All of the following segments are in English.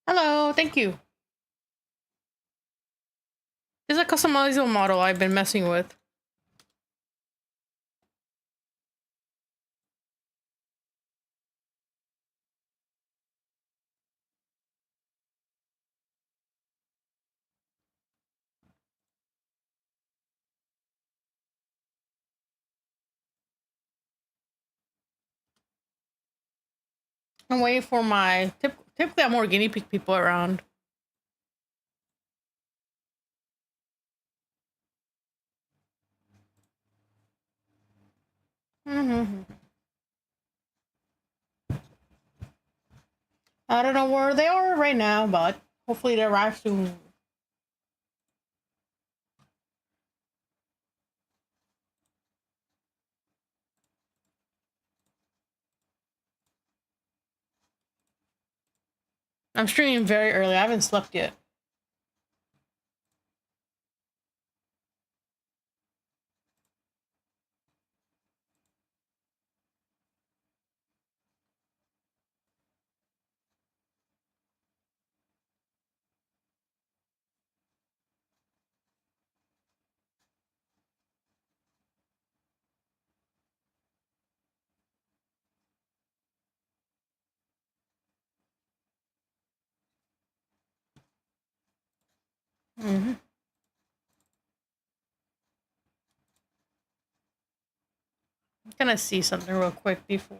Hello, thank you. It's a customizable model I've been messing with. I'm waiting for my typically I have more guinea pig people around. I don't know where they are right now, but hopefully they arrive soon. I'm streaming very early. I haven't slept yet. Mm-hmm. I'm gonna see something real quick before.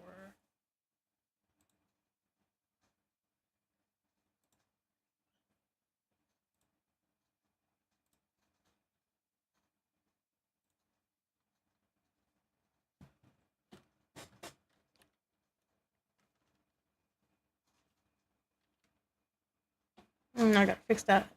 I gotta fix that.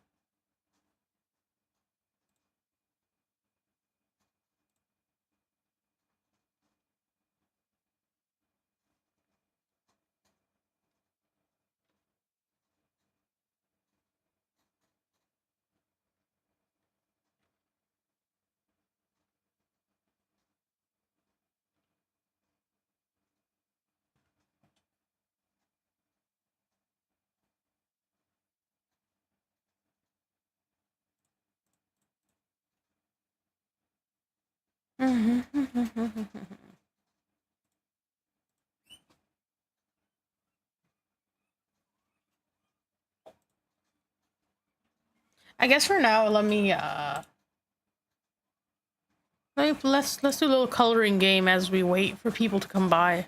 I guess for now, let's do a little coloring game as we wait for people to come by.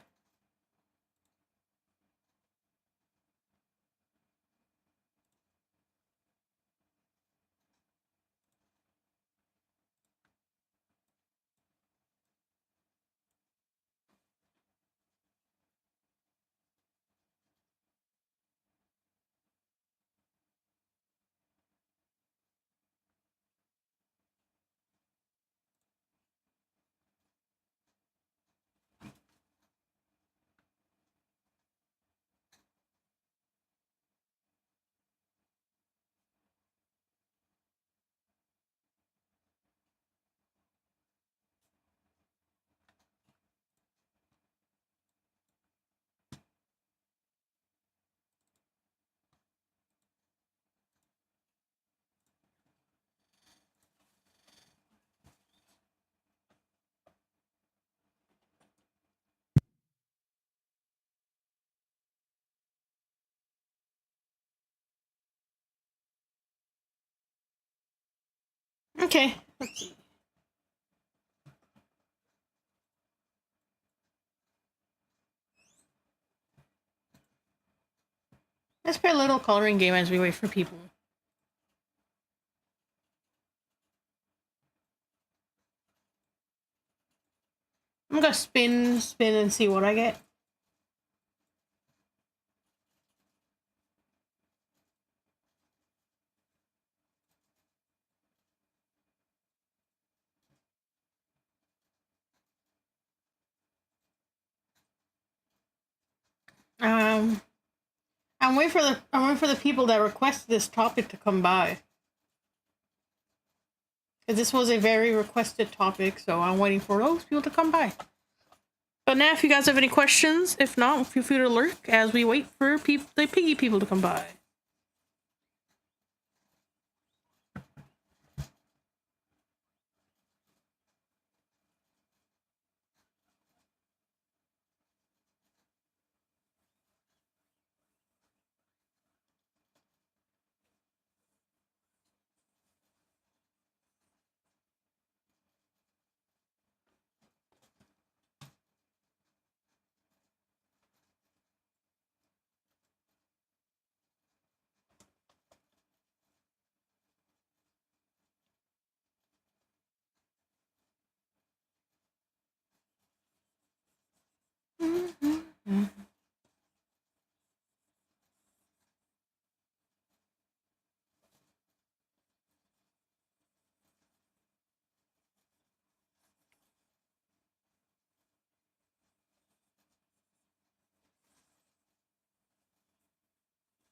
Okay, let's see. Let's play a little coloring game as we wait for people. I'm gonna spin, and see what I get. Um, I'm waiting for the people that requested this topic to come by. Because this was a very requested topic, so I'm waiting for those people to come by. But now, if you guys have any questions, if not, feel free to lurk as we wait for the piggy people to come by.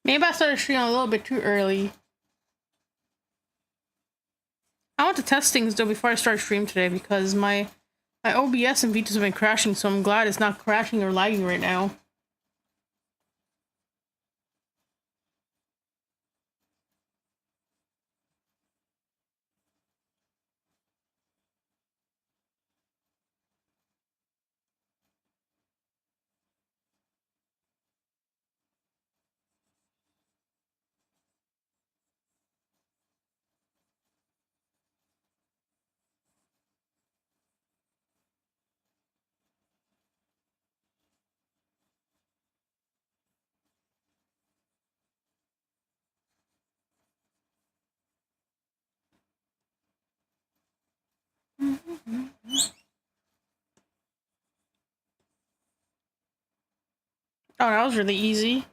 Maybe I started streaming a little bit too early. I want to test things though before I start stream today because my OBS and Vita's have been crashing, so I'm glad it's not crashing or lagging right now. Oh, that was really easy.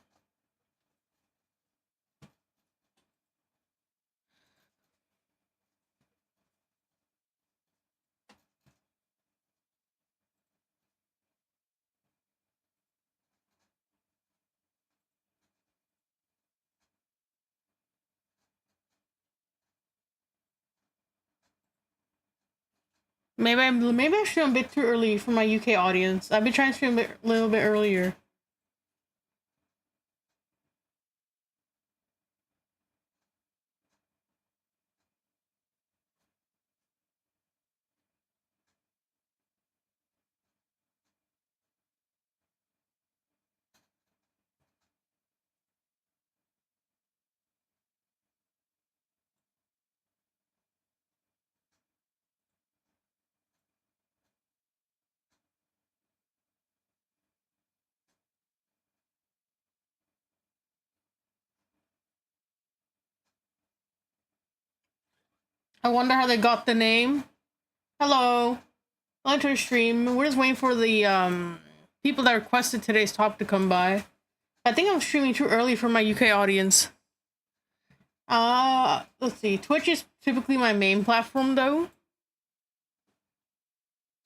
Maybe I stream a bit too early for my UK audience. I've been trying to stream a little bit earlier. I wonder how they got the name. Hello. Welcome to our stream. We're just waiting for the people that requested today's topic to come by. I think I'm streaming too early for my UK audience. Let's see. Twitch is typically my main platform though.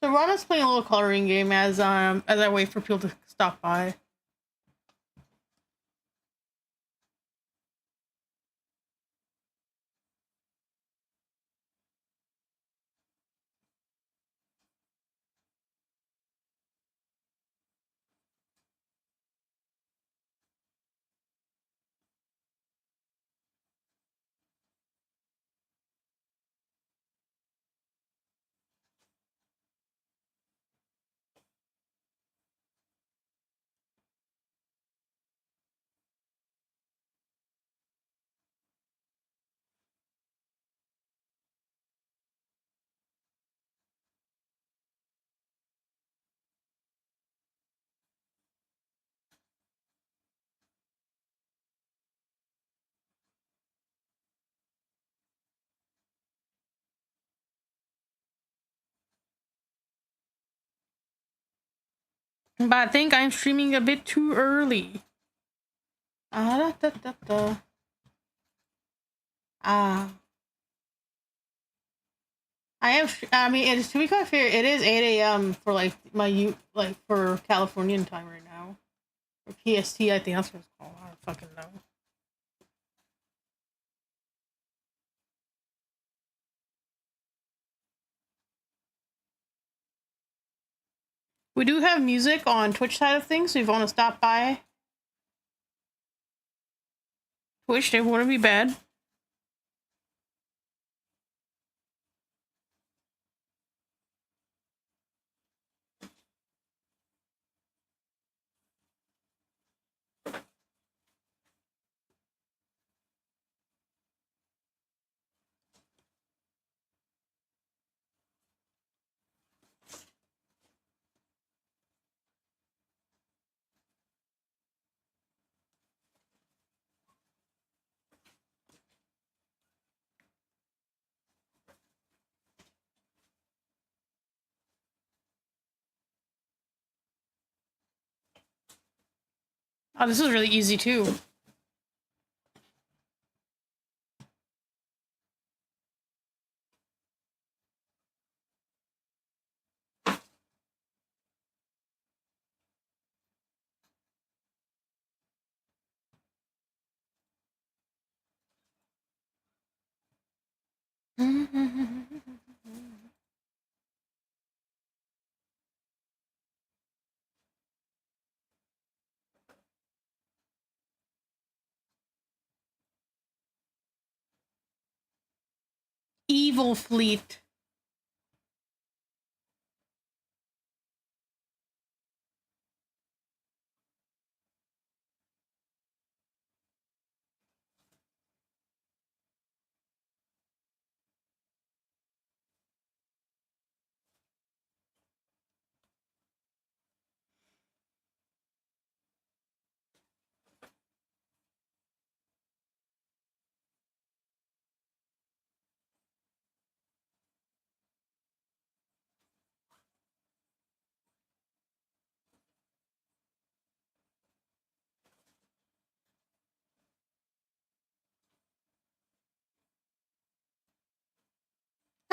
So Rana's playing a little coloring game as I wait for people to stop by. But I think I'm streaming a bit too early. Ah, da, da, da, da. Ah. I am. I mean, it is, to be quite fair, it is 8 a.m. for like for Californian time right now, or PST. I think that's what it's called. I don't fucking know. We do have music on Twitch side of things, so if you want to stop by Twitch, it wouldn't be bad. Oh, this is really easy too. Evil fleet.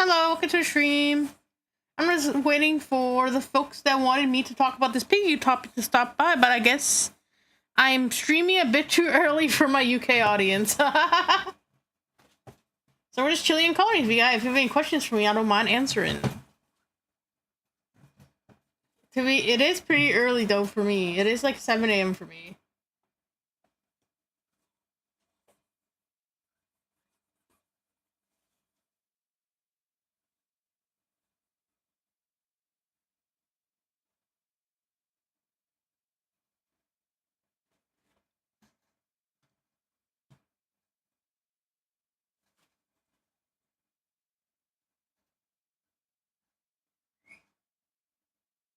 Hello, welcome to the stream. I'm just waiting for the folks that wanted me to talk about this piggy topic to stop by, but I guess I'm streaming a bit too early for my UK audience. So we're just chilling and calling. If you have any questions for me, I don't mind answering. To me, it is pretty early though for me. It is like 7 a.m. for me.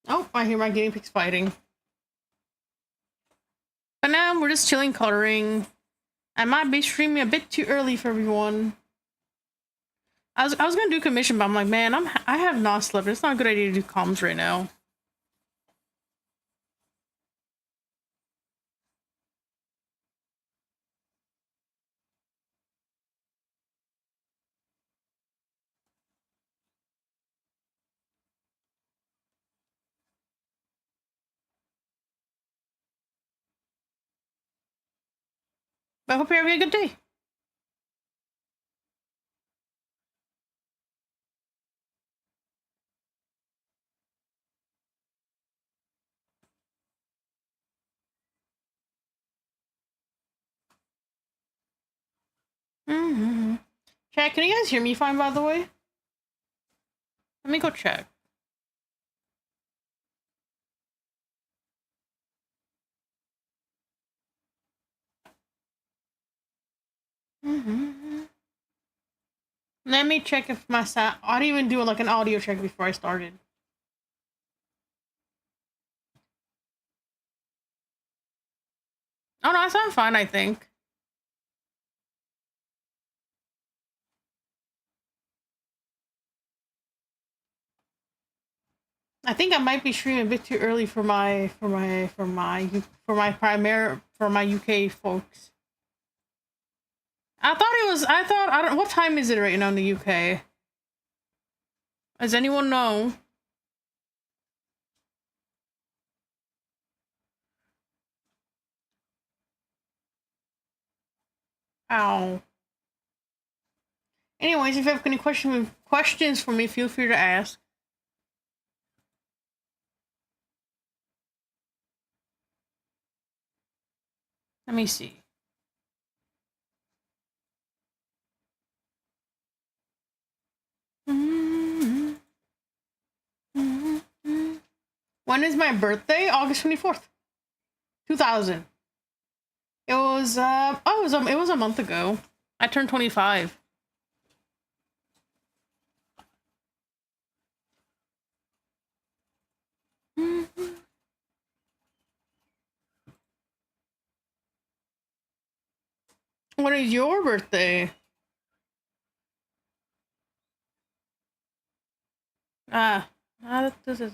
Oh, I hear my guinea pigs fighting. But now we're just chilling, coloring. I might be streaming a bit too early for everyone. I was gonna do commission, but I'm like, man, I have not slept. It's not a good idea to do comms right now. But I hope you're having a good day. Chat, can you guys hear me fine, by the way? Let me go check. Let me check if my sound. I'd even do like an audio check before I started. Oh no, I sound fine, I think. I think I might be streaming a bit too early for my UK folks. I don't. What time is it right now in the UK? Does anyone know? Ow. Anyways, if you have any questions for me, feel free to ask. Let me see. When is my birthday? August 24th, 2000. It was it was a month ago. I turned 25. When is your birthday? This is.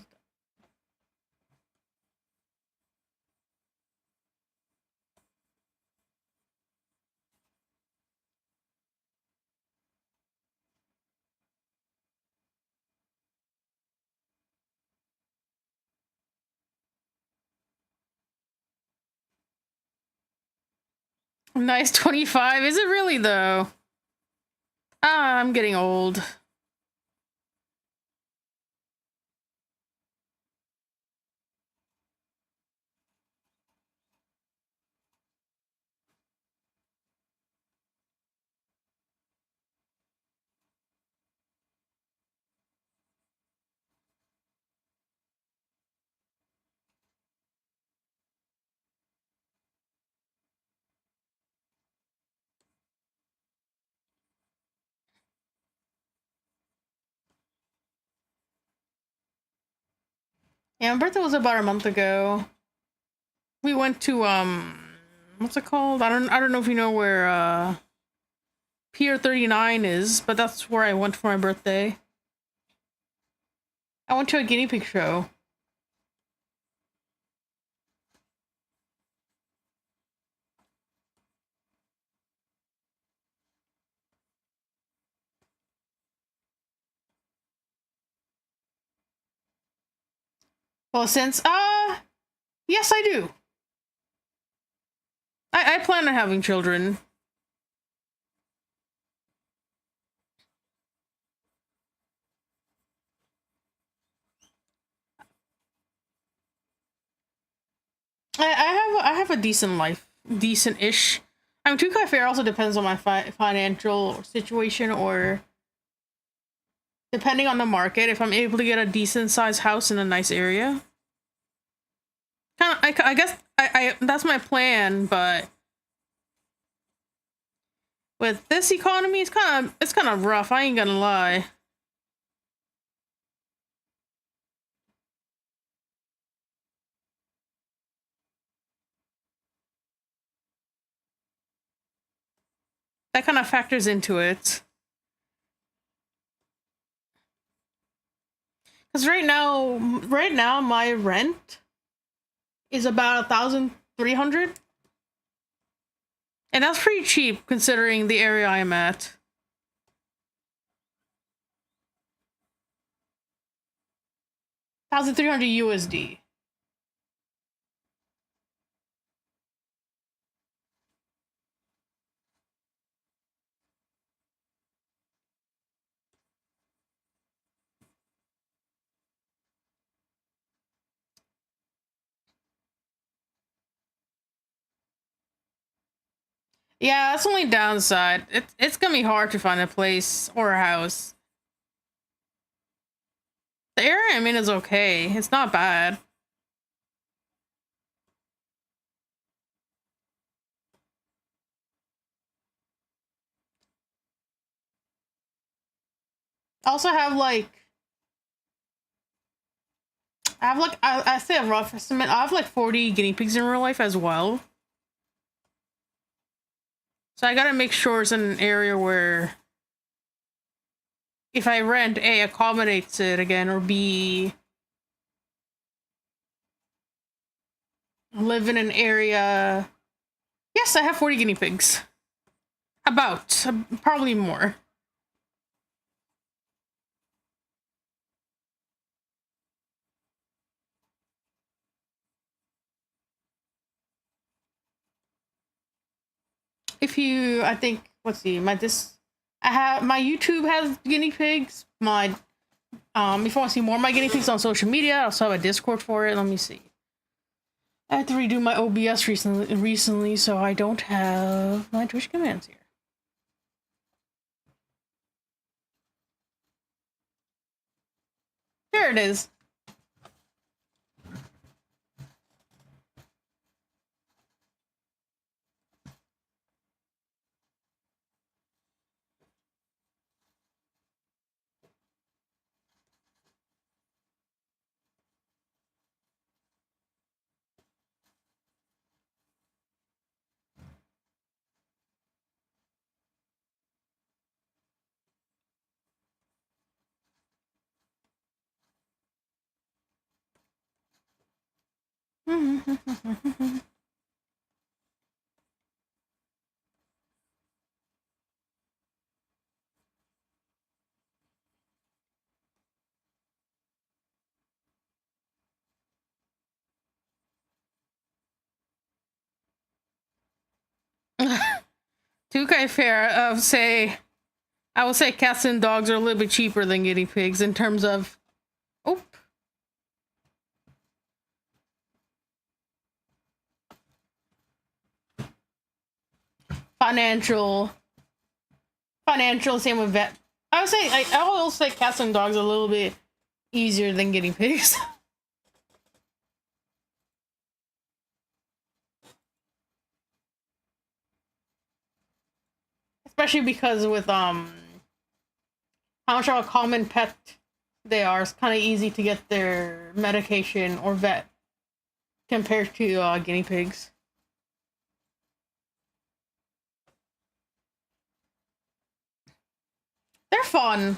Nice 25. Is it really though? I'm getting old. Yeah, my birthday was about a month ago. We went to what's it called? I don't know if you know where Pier 39 is, but that's where I went for my birthday. I went to a guinea pig show. Well, since yes, I do. I plan on having children. I have a decent life, decent-ish. I mean, to be fair, also depends on my financial situation, or depending on the market. If I'm able to get a decent sized house in a nice area, kind of, I guess I that's my plan. But with this economy, it's kind of rough. I ain't gonna lie. That kind of factors into it. Because right now, my rent is about 1,300, and that's pretty cheap considering the area I'm at. 1,300 USD. Yeah, that's the only downside. It's gonna be hard to find a place or a house. The area I'm in is okay. It's not bad. I also have like I say a rough estimate. I have like 40 guinea pigs in real life as well. So I gotta make sure it's in an area where if I rent, A, accommodates it again, or B, live in an area. Yes, I have 40 guinea pigs. About. Probably more. If you, I think, let's see, I have, my YouTube has guinea pigs. If you want to see more of my guinea pigs on social media, I also have a Discord for it. Let me see. I had to redo my OBS recently, so I don't have my Twitch commands here. There it is. To be fair, say I would say cats and dogs are a little bit cheaper than guinea pigs in terms of, oh, financial, same with vet. I would say, I would also say cats and dogs are a little bit easier than guinea pigs. Especially because with, how much of a common pet they are, it's kind of easy to get their medication or vet compared to guinea pigs. They're fun.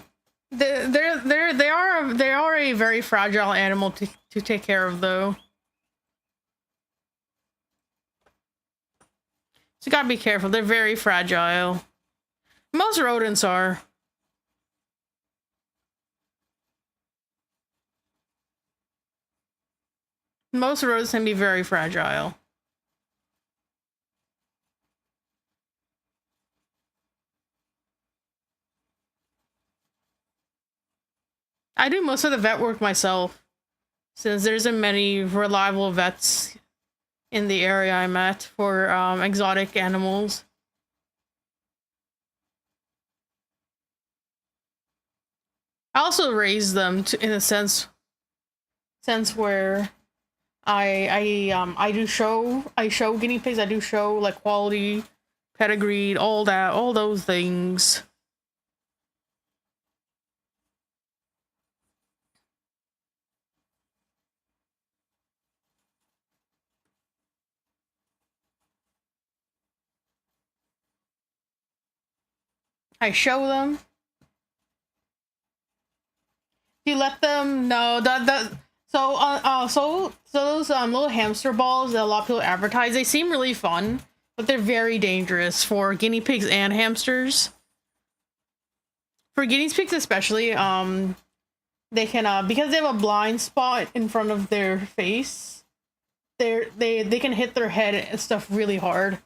They are a very fragile animal to take care of, though. So you gotta be careful. They're very fragile. Most rodents are. Most rodents can be very fragile. I do most of the vet work myself, since there isn't many reliable vets in the area I'm at for exotic animals. I also raise them in a sense where I show guinea pigs. I do show like quality, pedigreed, all that, all those things. I show them. You let them know that so those little hamster balls that a lot of people advertise, they seem really fun, but they're very dangerous for guinea pigs and hamsters. For guinea pigs especially, they can because they have a blind spot in front of their face, they can hit their head and stuff really hard.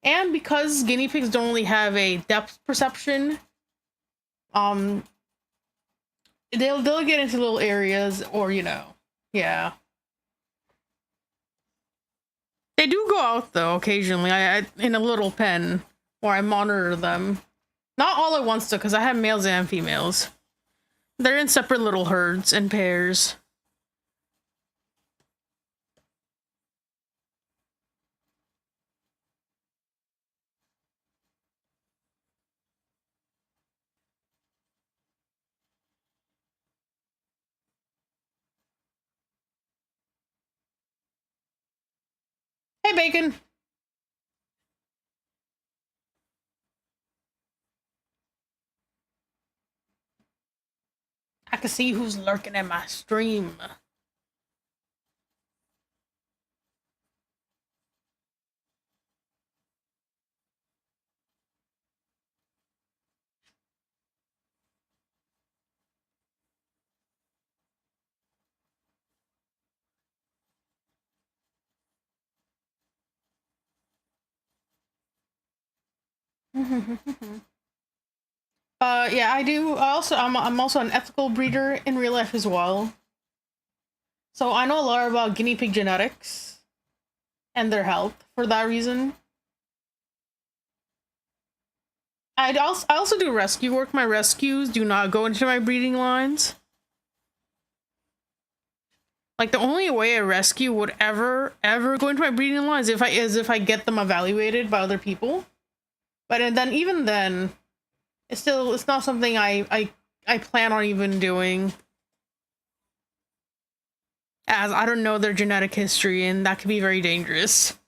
And because guinea pigs don't really have a depth perception, they'll get into little areas, or yeah. They do go out though occasionally. I in a little pen where I monitor them. Not all at once though, because I have males and females. They're in separate little herds and pairs. Hey, Bacon. I can see who's lurking at my stream. Yeah, I do. I'm also an ethical breeder in real life as well. So I know a lot about guinea pig genetics and their health for that reason. I also do rescue work. My rescues do not go into my breeding lines. Like, the only way a rescue would ever go into my breeding line is if I get them evaluated by other people. But then even then, it's not something I plan on even doing, as I don't know their genetic history, and that could be very dangerous.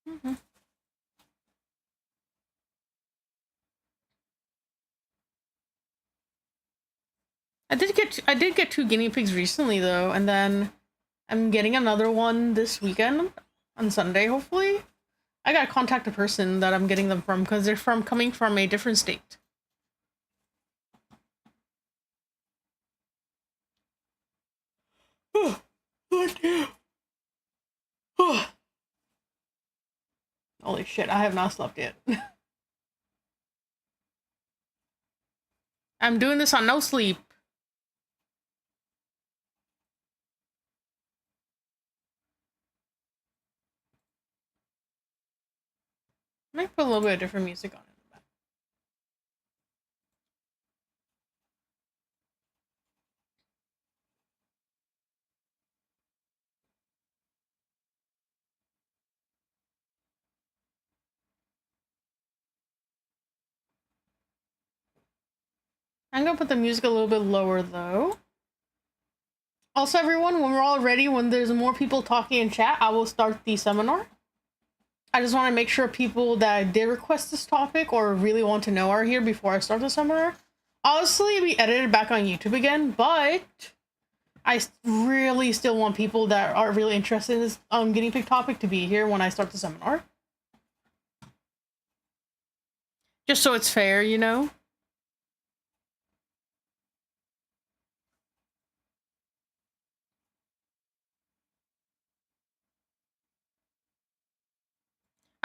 Mm-hmm. I did get 2 guinea pigs recently though, and then I'm getting another one this weekend on Sunday, hopefully. I gotta contact the person that I'm getting them from, because they're coming from a different state. Holy shit, I have not slept yet. I'm doing this on no sleep. I might put a little bit of different music on it. I'm gonna put the music a little bit lower though. Also, everyone, when we're all ready, when there's more people talking in chat, I will start the seminar. I just want to make sure people that did request this topic or really want to know are here before I start the seminar. Obviously, we edited back on YouTube again, but I really still want people that are really interested in this guinea pig topic to be here when I start the seminar. Just so it's fair, you know?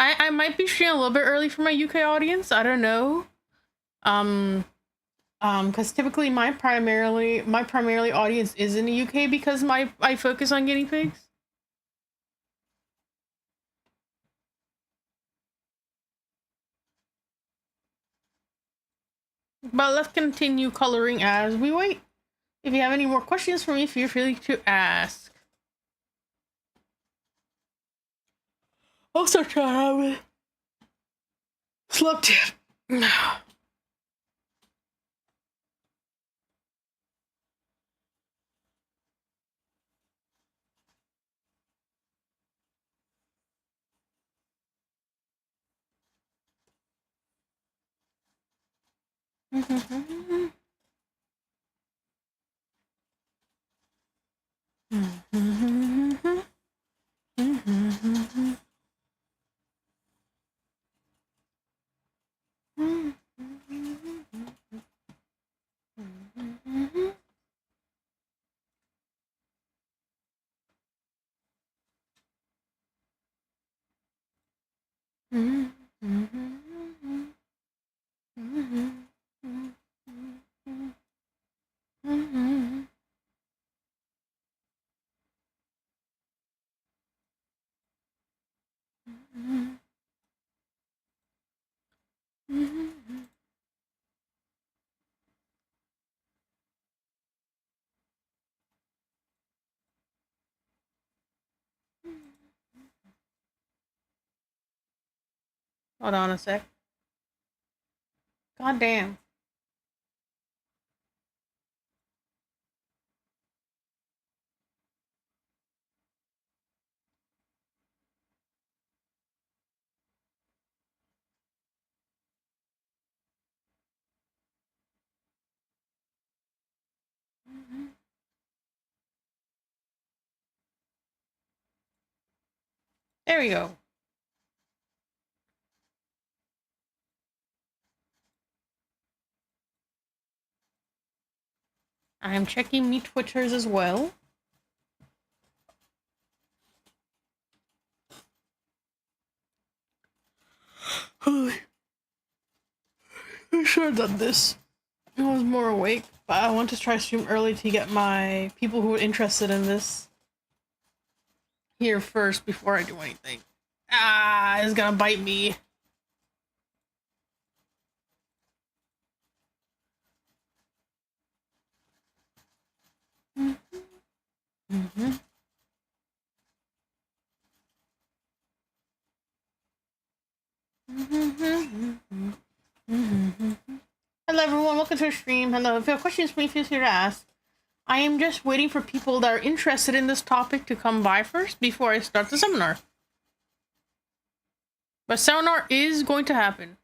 I might be streaming a little bit early for my UK audience. I don't know. Because typically my primarily audience is in the UK because I focus on guinea pigs. But let's continue coloring as we wait. If you have any more questions for me, feel free to ask. Also try to have it. Slept in. Hold on a sec. God damn. There we go. I am checking me Twitters as well. I should have done this. I was more awake, but I want to try to stream early to get my people who are interested in this here first before I do anything. Ah, it's gonna bite me. Hello everyone, welcome to the stream. Hello, if you have questions, please feel free to ask. I am just waiting for people that are interested in this topic to come by first before I start the seminar. But seminar is going to happen.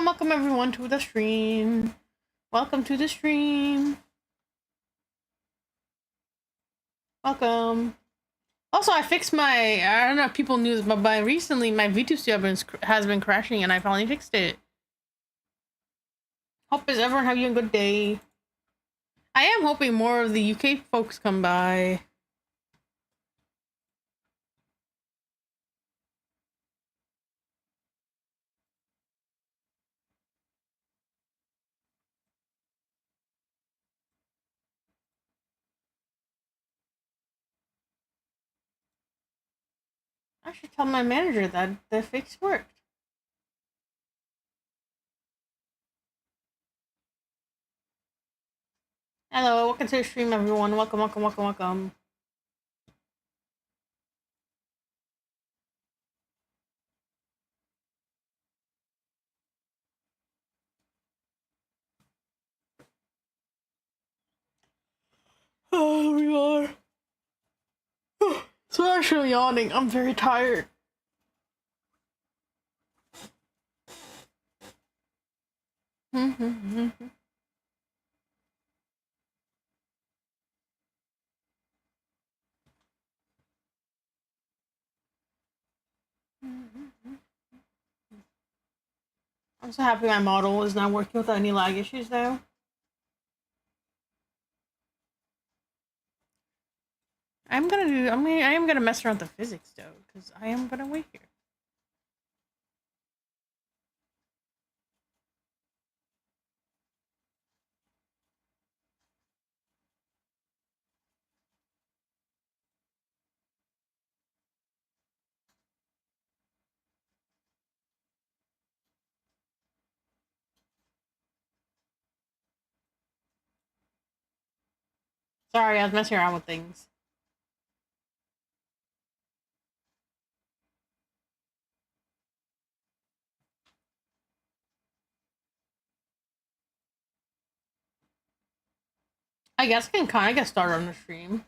welcome everyone to the stream. Welcome to the stream. Welcome. Also, I fixed my, I don't know if people knew this, but recently my VTube studio has been crashing and I finally fixed it. Hope everyone having a good day. I am hoping more of the UK folks come by. I should tell my manager that the fix worked. Hello, welcome to the stream, everyone. Welcome, welcome, welcome, welcome. Oh, we are. So I'm actually yawning. I'm very tired. I'm so happy my model is not working without any lag issues though. I am gonna mess around with the physics though, because I am gonna wait here. Sorry, I was messing around with things. I guess I can kind of get started on the stream.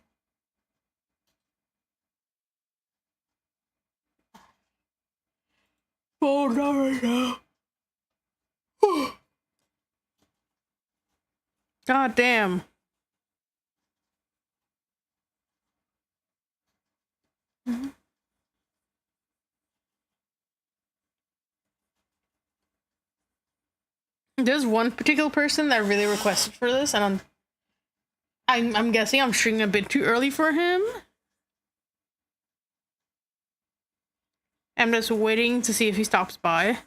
Oh, not right now. God damn. There's one particular person that really requested for this, and I'm guessing I'm streaming a bit too early for him. I'm just waiting to see if he stops by.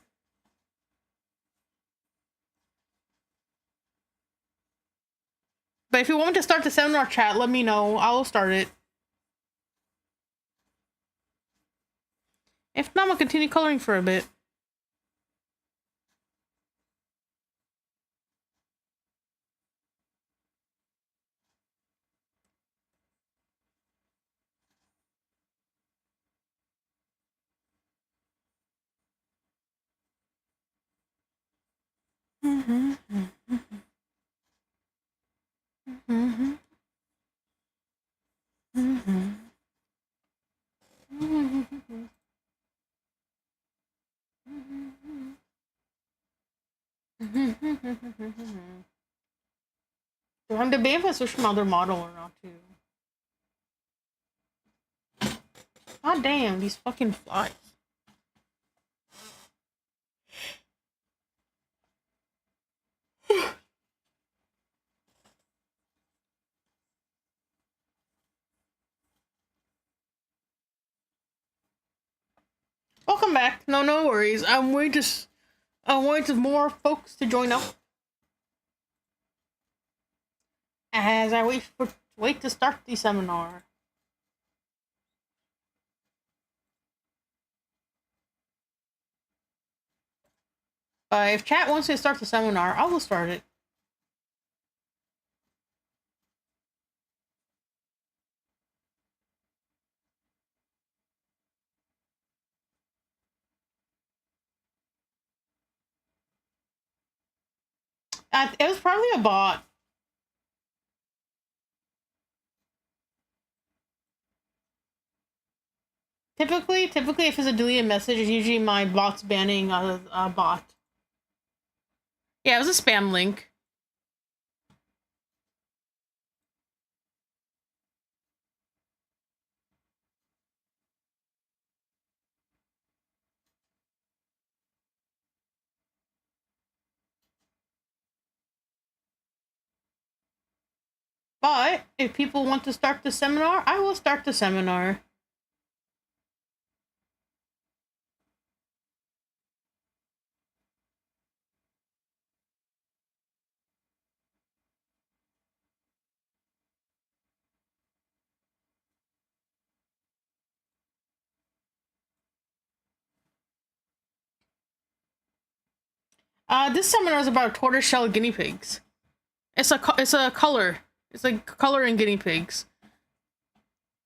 But if you want to start the seminar chat, let me know. I will start it. If not, I'm gonna continue coloring for a bit. I'm debating if I switch from other model or not too. God damn, these fucking flies. Welcome back. No worries. I'm waiting for more folks to join up. As I wait to start the seminar. But if chat wants to start the seminar, I will start it. It was probably a bot. Typically, if it's a deleted message, it's usually my bot's banning a bot. Yeah, it was a spam link. But if people want to start the seminar, I will start the seminar. This seminar is about tortoiseshell guinea pigs. It's a color. It's like coloring guinea pigs.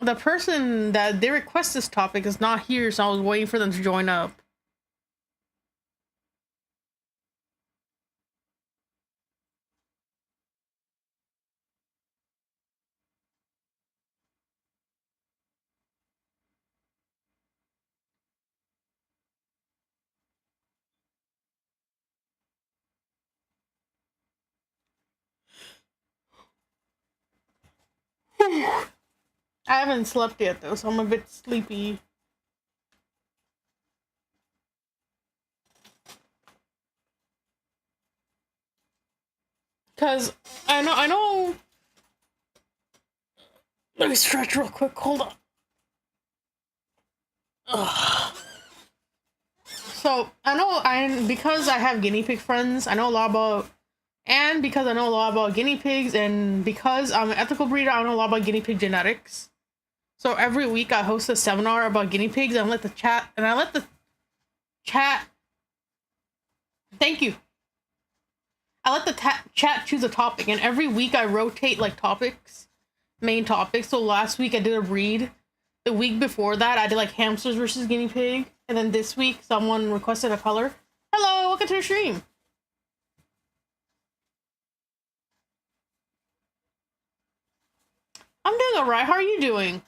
The person that they request this topic is not here, so I was waiting for them to join up. I haven't slept yet though, so I'm a bit sleepy. Cause I know. Let me stretch real quick. Hold on. Ugh. So because I have guinea pig friends, I know a lot about, and because I know a lot about guinea pigs, and because I'm an ethical breeder, I know a lot about guinea pig genetics. So every week I host a seminar about guinea pigs and I let the chat. Thank you. I let the chat choose a topic, and every week I rotate like topics, main topics. So last week I did a breed. The week before that I did like hamsters versus guinea pig, and then this week someone requested a color. Hello, welcome to the stream. I'm doing alright. How are you doing?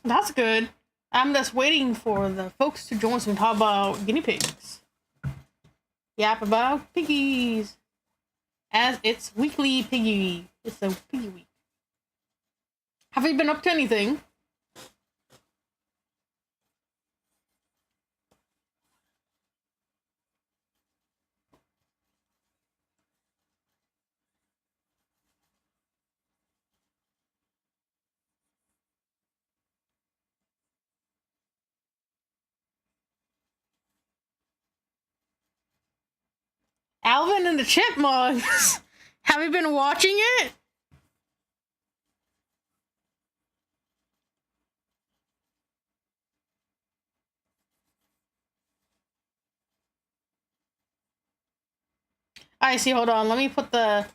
That's good. I'm just waiting for the folks to join us and talk about guinea pigs. Yap about piggies. As it's weekly piggy. It's a piggy week. Have you been up to anything? Alvin and the Chipmunks. Have you been watching it? I see. Hold on. Let me put the.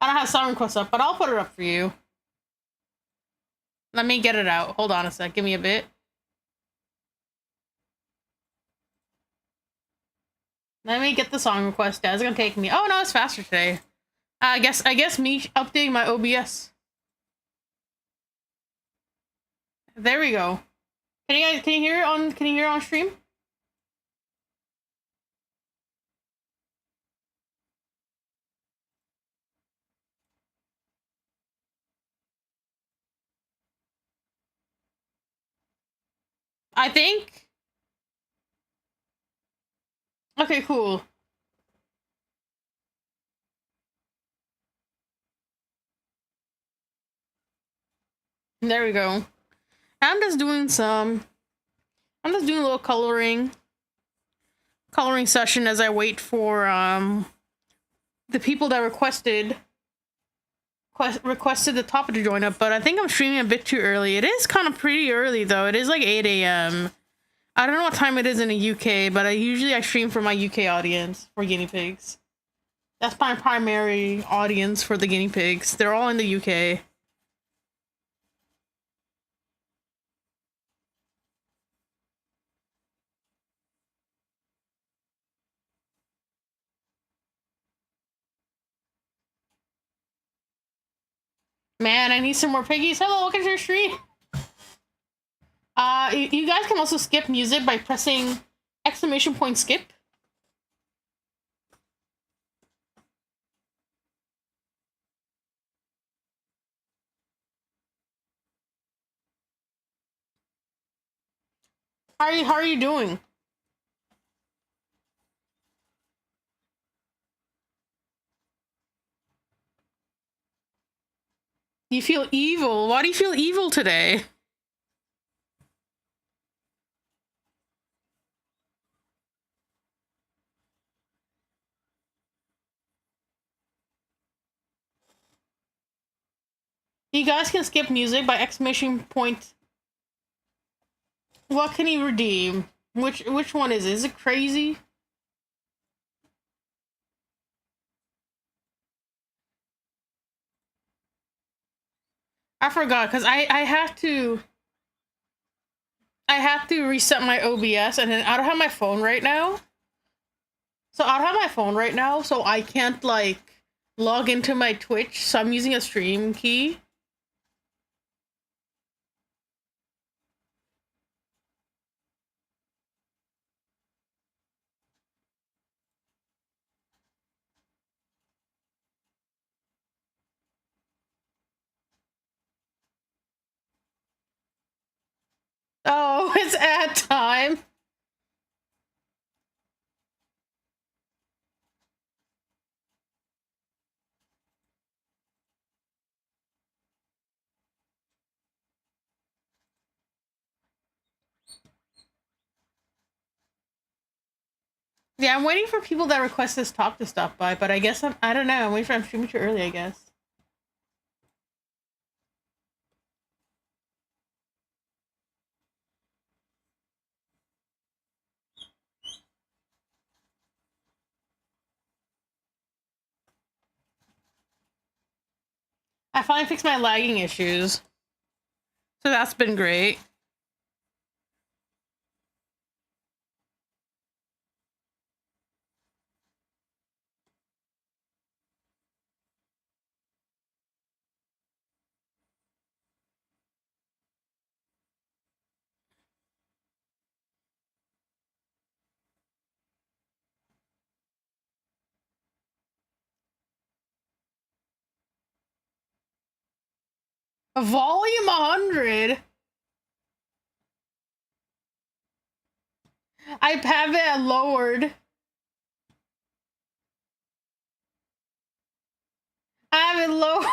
I don't have song requests up, but I'll put it up for you. Let me get it out. Hold on a sec. Give me a bit. Let me get the song request down. It's gonna take me. Oh no, it's faster today. I guess me updating my OBS. There we go. Can you hear it on stream? I think. Okay, cool. There we go. I'm just doing a little coloring session as I wait for the people that requested the topic to join up, but I think I'm streaming a bit too early. It is kind of pretty early though. It is like 8 a.m. I don't know what time it is in the UK, but I stream for my UK audience for guinea pigs. That's my primary audience for the guinea pigs. They're all in the UK. Man, I need some more piggies. Hello, welcome to your stream. You guys can also skip music by pressing exclamation point skip. How are you doing? You feel evil. Why do you feel evil today? You guys can skip music by exclamation point. What can he redeem? Which one is it? Is it crazy? I forgot because I have to reset my OBS, and then I don't have my phone right now. So I don't have my phone right now, so I can't like log into my Twitch. So I'm using a stream key. Oh, it's ad time. Yeah, I'm waiting for people that request this talk to stop by, but I guess I don't know. I'm waiting for I'm streaming too early, I guess. I finally fixed my lagging issues. So that's been great. Volume 100. I have it lowered. I have it lowered.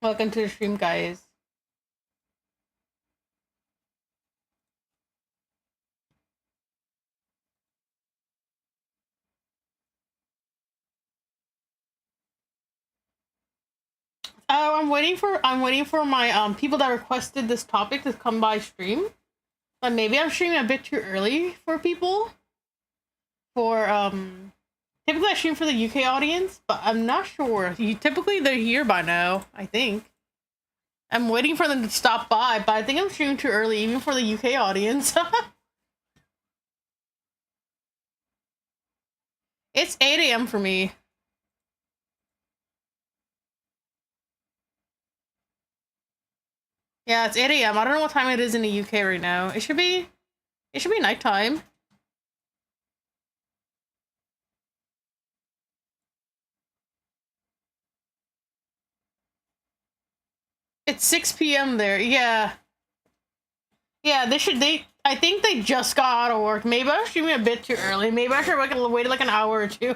Welcome to the stream, guys. Oh, I'm waiting for my people that requested this topic to come by stream. But maybe I'm streaming a bit too early for people. For typically I stream for the UK audience, but I'm not sure. Typically they're here by now, I think. I'm waiting for them to stop by, but I think I'm streaming too early, even for the UK audience. It's 8 a.m. for me. Yeah, it's 8 a.m. I don't know what time it is in the UK right now. It should be nighttime. It's 6 p.m. there. Yeah. Yeah, I think they just got out of work. Maybe I was streaming a bit too early. Maybe I should have waited like an hour or two.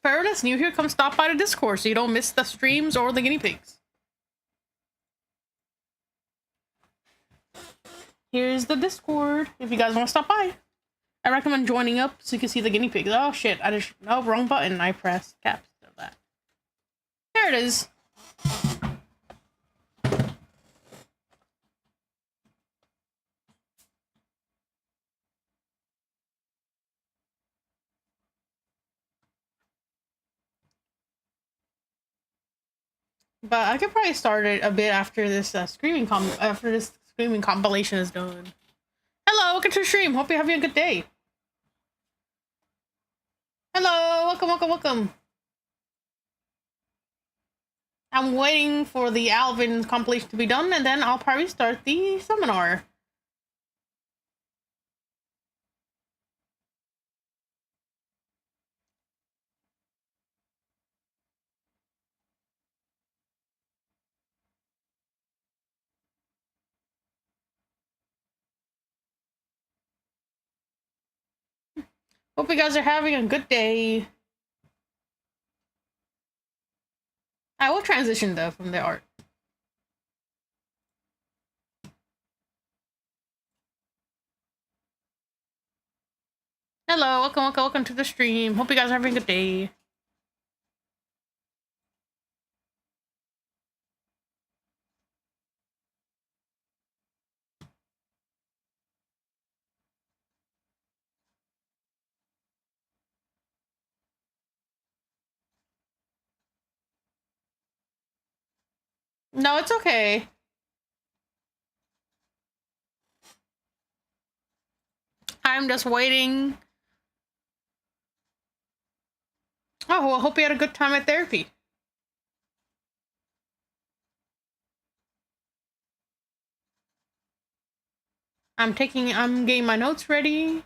For that's new here, come stop by the Discord so you don't miss the streams or the guinea pigs. Here's the Discord if you guys want to stop by. I recommend joining up so you can see the guinea pigs. Oh shit, wrong button. I pressed caps of that. There it is. But I could probably start it a bit after this screaming compilation is done. Hello, welcome to the stream. Hope you're having a good day. Hello, welcome. I'm waiting for the Alvin compilation to be done, and then I'll probably start the seminar. Hope you guys are having a good day. I will transition though from the art. Hello, welcome to the stream. Hope you guys are having a good day. No, it's okay. I'm just waiting. Oh, well, hope you had a good time at therapy. I'm getting my notes ready.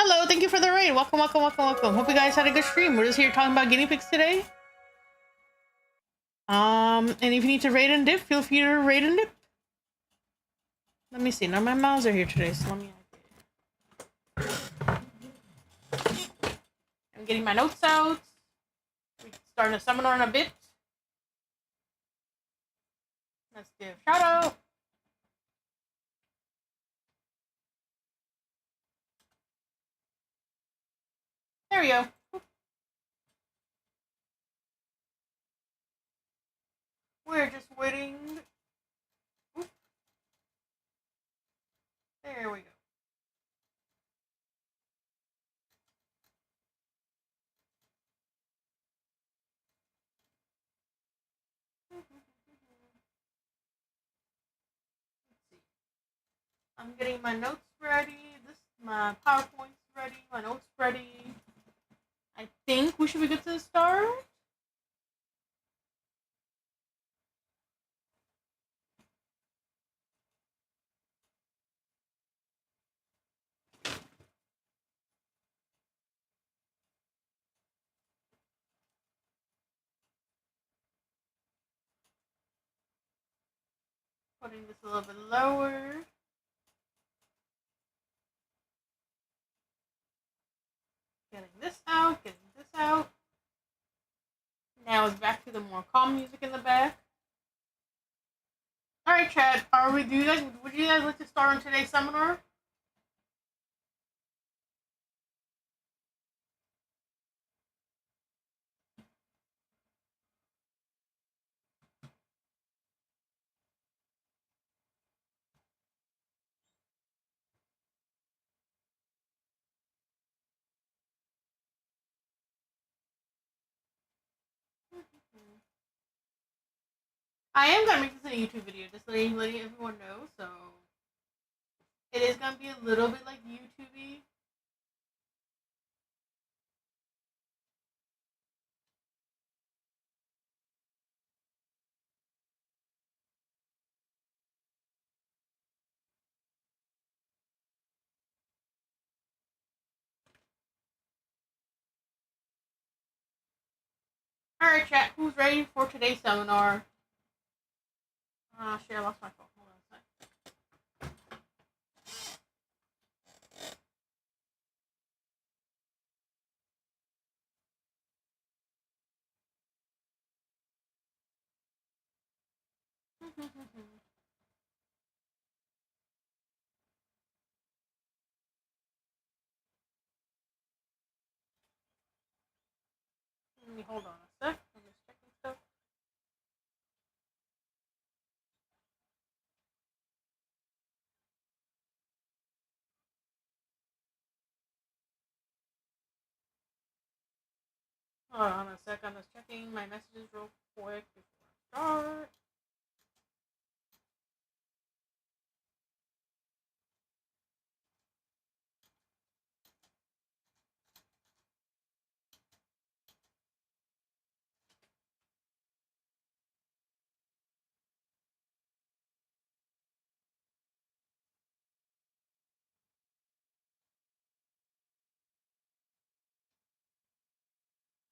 Hello, thank you for the raid. Welcome. Hope you guys had a good stream. We're just here talking about guinea pigs today. And if you need to raid and dip, feel free to raid and dip. Let me see. Now my mouths are here today, so let me. I'm getting my notes out. We can start a seminar in a bit. Let's give a shout out. There we go. We're just waiting. There we go. I'm getting my notes ready. My PowerPoint's ready. My notes ready. I think we should be good to start. Putting this a little bit lower. Getting this out. Now it's back to the more calm music in the back. All right, Chad. Would you guys like to start on today's seminar? I am gonna make this a YouTube video, just letting everyone know. So it is gonna be a little bit like YouTubey. All right, chat. Who's ready for today's seminar? Shit, I lost my phone. Hold on a sec. Let me hold on a sec. I'm just checking stuff. Hold on a sec. I'm just checking my messages real quick before I start.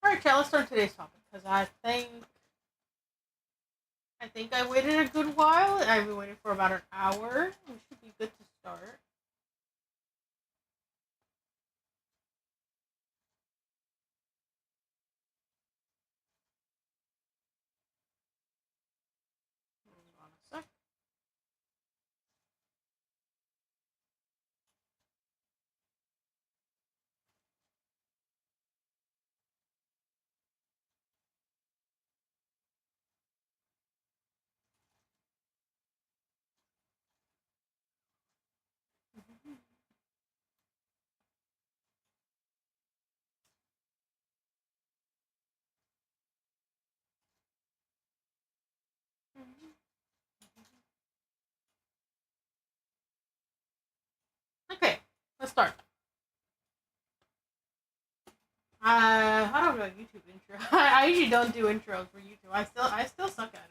Alright, let's start today's topic because I think I waited a good while. I've been waiting for about an hour. We should be good to start. Hold on a sec. Okay, let's start. I don't know YouTube intro. I usually don't do intros for YouTube. I still suck at it.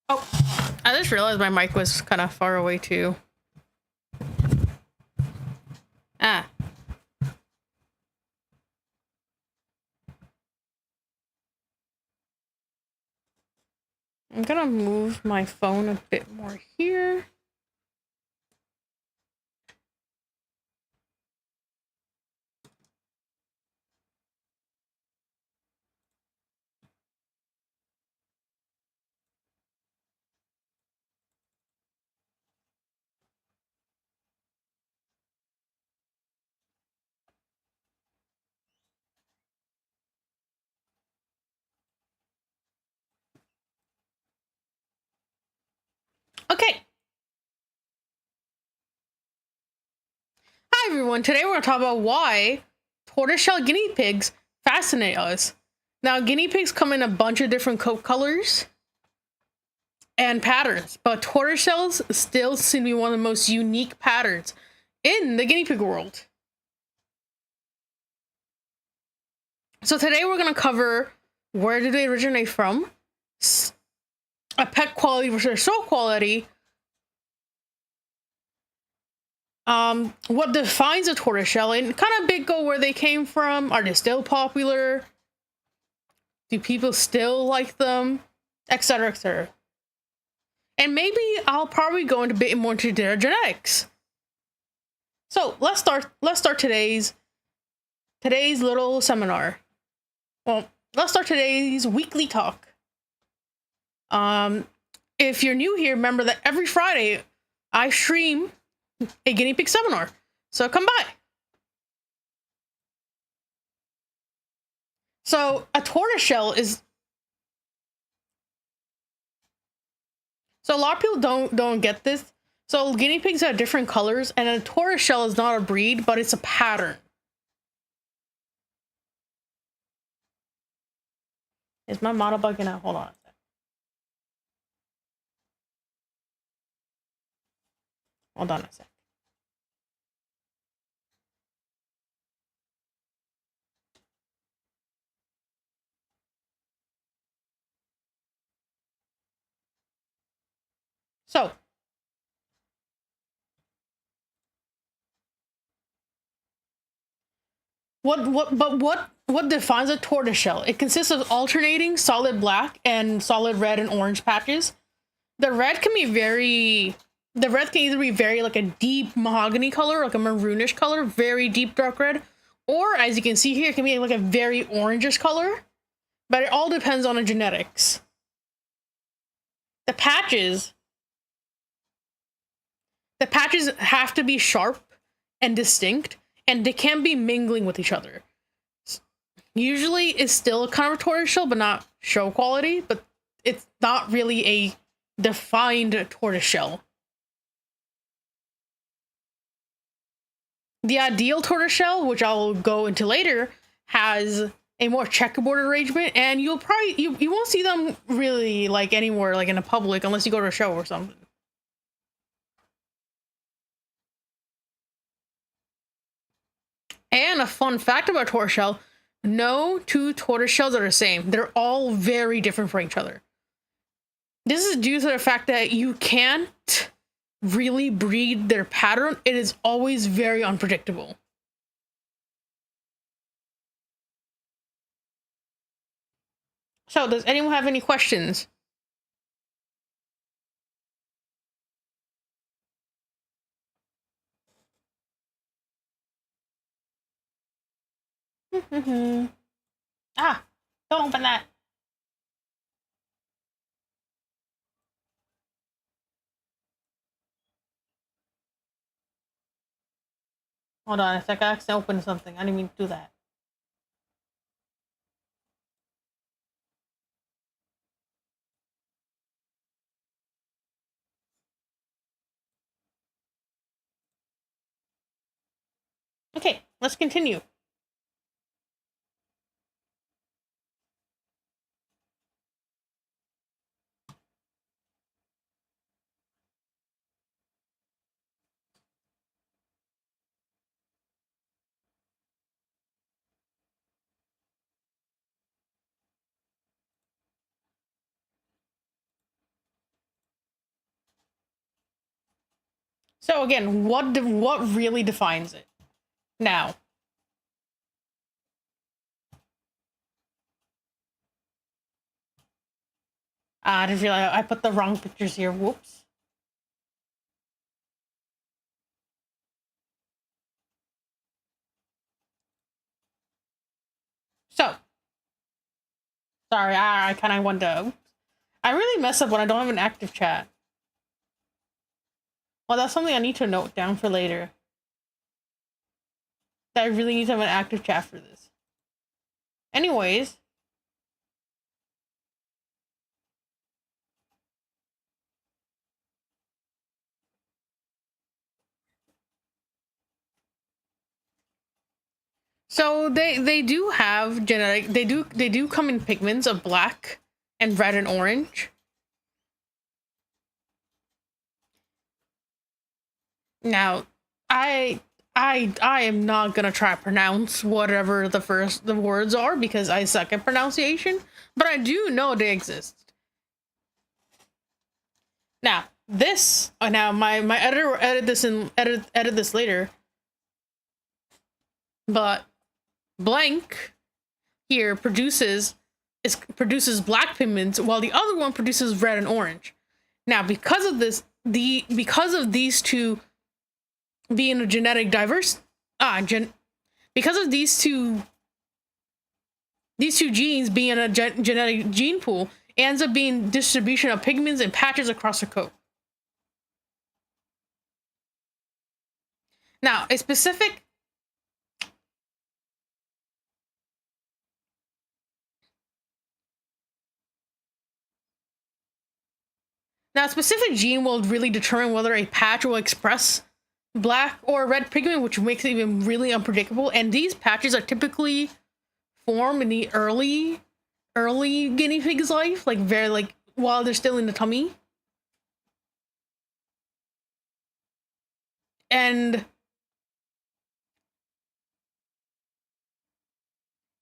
Oh, I just realized my mic was kind of far away too. Ah. I'm gonna move my phone a bit more here. Okay. Hi everyone. Today we're gonna talk about why tortoiseshell guinea pigs fascinate us. Now, guinea pigs come in a bunch of different coat colors and patterns, but tortoiseshells still seem to be one of the most unique patterns in the guinea pig world. So today we're going to cover where do they originate from, a pet quality versus a show quality, what defines a tortoiseshell, and kind of big go where they came from. Are they still popular? Do people still like them? Etc. etc. And maybe I'll probably go into a bit more into their genetics. So let's start today's little seminar. Well, let's start today's weekly talk. If you're new here, remember that every Friday I stream a guinea pig seminar. So come by. So a tortoiseshell is. So a lot of people don't get this. So guinea pigs have different colors, and a tortoiseshell is not a breed, but it's a pattern. Is my model bugging out? Hold on a sec. Hold on a sec. So what defines a tortoiseshell? It consists of alternating solid black and solid red and orange patches. The red can either be very like a deep mahogany color, like a maroonish color, very deep dark red, or as you can see here, it can be like a very orangish color. But it all depends on the genetics. The patches have to be sharp and distinct, and they can be mingling with each other. Usually it's still a kind of a tortoiseshell, but not show quality, but it's not really a defined tortoiseshell. The ideal tortoiseshell, which I'll go into later, has a more checkerboard arrangement, and you'll probably you won't see them really like anywhere like in a public unless you go to a show or something. And a fun fact about tortoiseshell, no two tortoiseshells are the same. They're all very different from each other. This is due to the fact that you can't really breed their pattern. It is always very unpredictable. So, does anyone have any questions? Ah, don't open that. Hold on a sec, I accidentally opened something. I didn't mean to do that. Okay, let's continue. So again, what really defines it? Now, I just realized I put the wrong pictures here. Whoops. So, sorry, I kind of want to. I really mess up when I don't have an active chat. Well, that's something I need to note down for later. That I really need to have an active chat for this. Anyways. So they do have genetic, they do come in pigments of black and red and orange. Now, I am not gonna try to pronounce whatever the words are because I suck at pronunciation, but I do know they exist. Now, my editor will edit this and edit this later. But blank here produces black pigments while the other one produces red and orange. Now, because of this, because of these two being a genetic diverse because of these two genes being a genetic gene pool, it ends up being distribution of pigments and patches across the coat. Now, a specific gene will really determine whether a patch will express black or red pigment, which makes it even really unpredictable. And these patches are typically formed in the early guinea pig's life, like while they're still in the tummy. And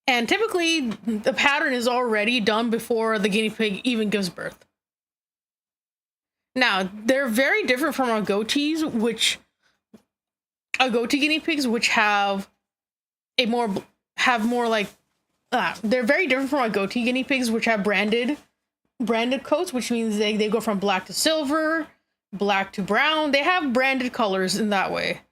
typically the pattern is already done before the guinea pig even gives birth. Now, they're very different from our goatees, goatee guinea pigs, which have more like they're very different from our goatee guinea pigs, which have branded coats, which means they go from black to silver, black to brown. They have branded colors in that way.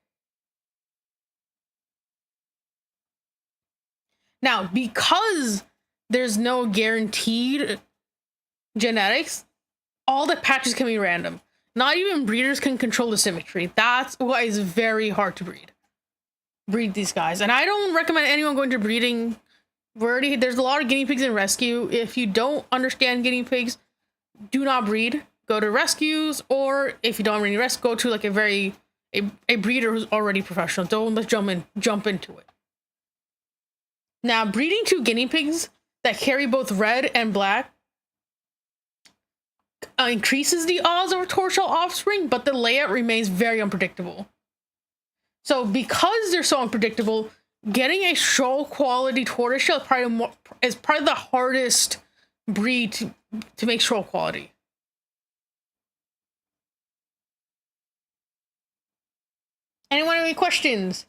Now, because there's no guaranteed genetics, all the patches can be random. Not even breeders can control the symmetry. That's why it's very hard to breed these guys. And I don't recommend anyone going to breeding. There's a lot of guinea pigs in rescue. If you don't understand guinea pigs, do not breed. Go to rescues, or if you don't really rescue, go to like a very a breeder who's already professional. Don't let's jump into it. Now, breeding two guinea pigs that carry both red and black increases the odds of a tortoiseshell offspring, but the layout remains very unpredictable. So because they're so unpredictable, getting a show quality tortoiseshell is probably the hardest breed to make show quality. Anyone have any questions?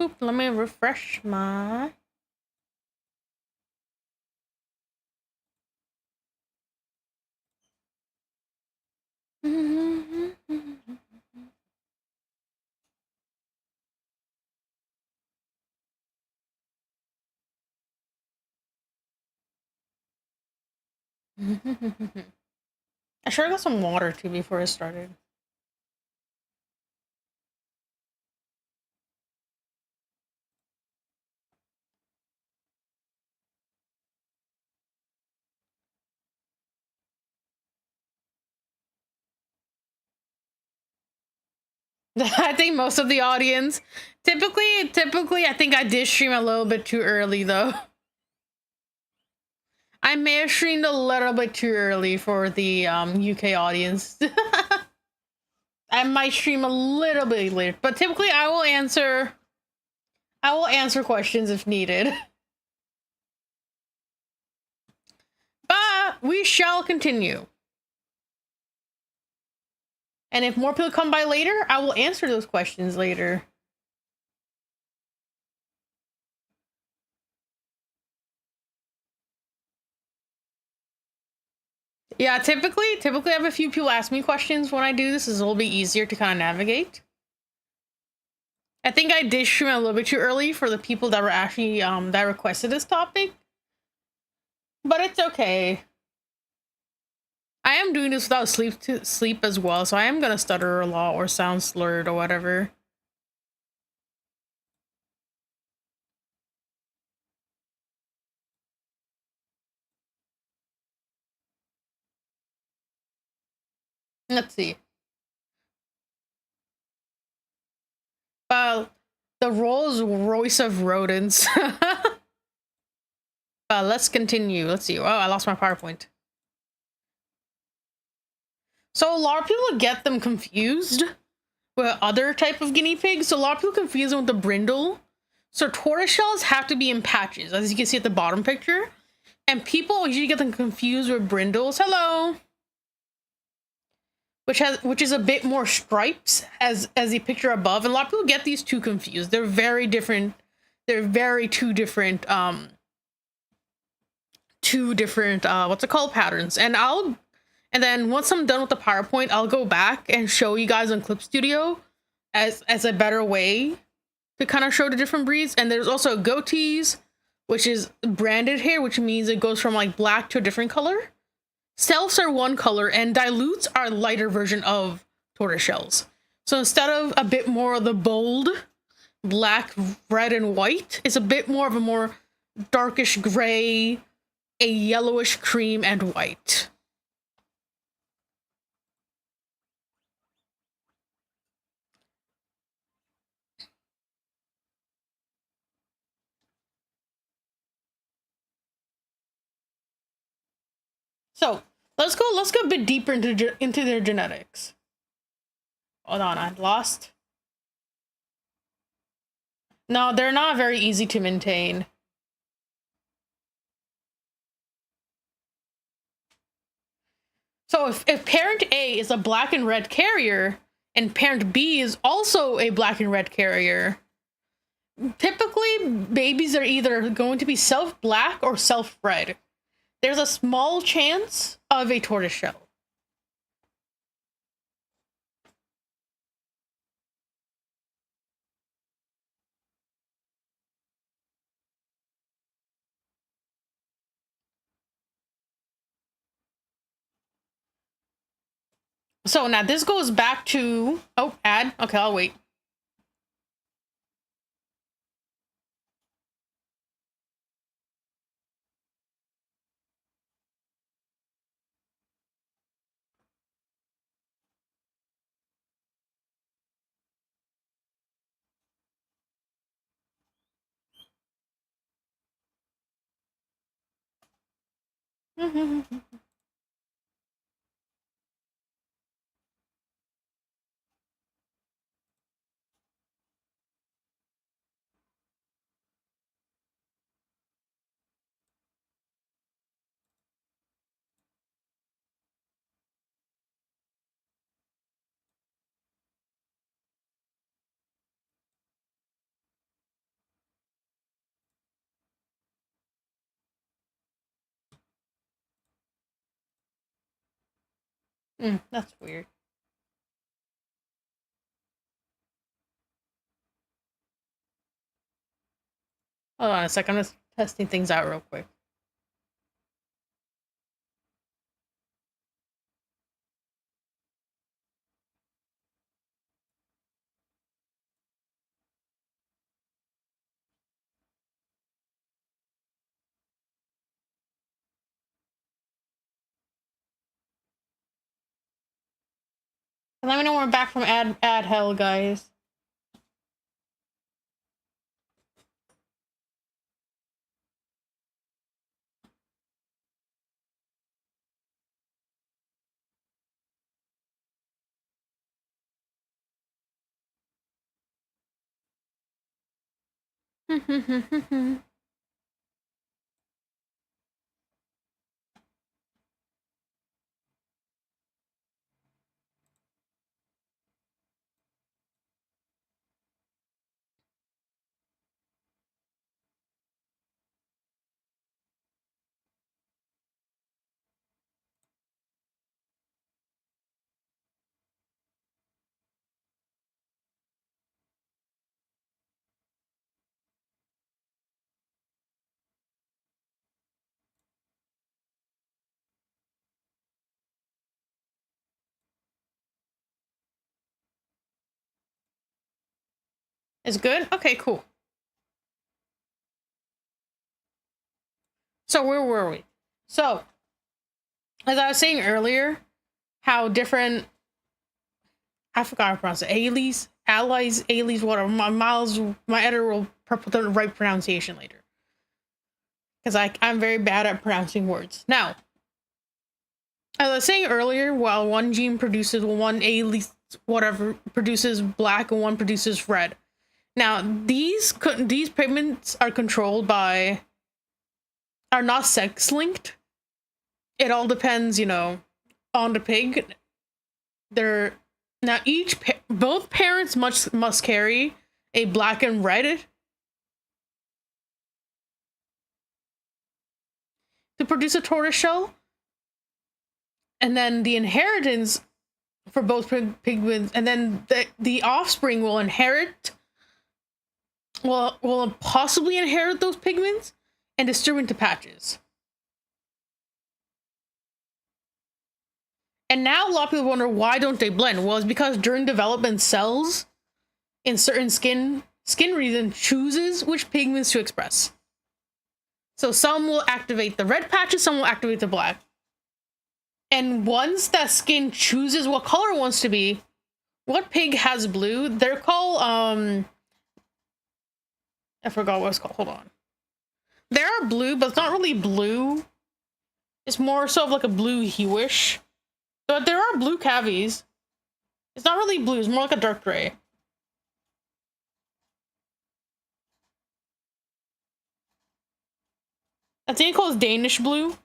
Oop, let me refresh my... I sure got some water too before I started. I think most of the audience, typically, I think I did stream a little bit too early though. I may have streamed a little bit too early for the UK audience. I might stream a little bit later, but typically I will answer questions if needed. But we shall continue. And if more people come by later, I will answer those questions later. Yeah, typically I have a few people ask me questions when I do this. It's a little bit easier to kind of navigate. I think I did stream a little bit too early for the people that were actually that requested this topic. But it's okay. I am doing this without sleep as well, so I am gonna stutter a lot or sound slurred or whatever. Let's see. The Rolls Royce of rodents. Let's continue. Let's see. Oh, I lost my PowerPoint. So a lot of people get them confused with other type of guinea pigs. So a lot of people confuse them with the brindle. So tortoiseshells have to be in patches, as you can see at the bottom picture. And people usually get them confused with brindles. Hello. Which is a bit more stripes as the picture above. And a lot of people get these two confused. They're very different. They're two different what's it called, patterns. And then once I'm done with the PowerPoint, I'll go back and show you guys on Clip Studio as a better way to kind of show the different breeds. And there's also goatees, which is branded hair, which means it goes from like black to a different color. Selfs are one color, and dilutes are a lighter version of tortoiseshells. So instead of a bit more of the bold black, red, and white, it's a bit more of a more darkish gray, a yellowish cream, and white. So let's go a bit deeper into their genetics. Hold on, I lost. No, they're not very easy to maintain. So if parent A is a black and red carrier and parent B is also a black and red carrier, typically babies are either going to be self-black or self-red. There's a small chance of a tortoiseshell. So now this goes back to, oh, ad. Okay, I'll wait. That's weird. Hold on a sec. I'm just testing things out real quick. Let me know when we're back from ad hell, guys. It's good? Okay, cool. So where were we? So, as I was saying earlier, how different, I forgot how to pronounce it, allies, whatever. My editor will put the right pronunciation later. Because I'm very bad at pronouncing words. Now, as I was saying earlier, while one gene produces one allele, whatever, produces black and one produces red. Now, these pigments are controlled by, are not sex linked. It all depends, on the pig. They're now both parents must carry a black and red to produce a tortoiseshell, and then the inheritance for both pigments, and then the offspring will possibly inherit those pigments and distribute into patches. And now a lot of people wonder, why don't they blend? Well, it's because during development, cells in certain skin region chooses which pigments to express. So some will activate the red patches, some will activate the black. And once that skin chooses what color it wants to be, what pig has blue? They're called, I forgot what it's called. Hold on. They are blue, but it's not really blue. It's more so of like a blue hueish. But there are blue cavies. It's not really blue, it's more like a dark gray. I think it's called Danish blue.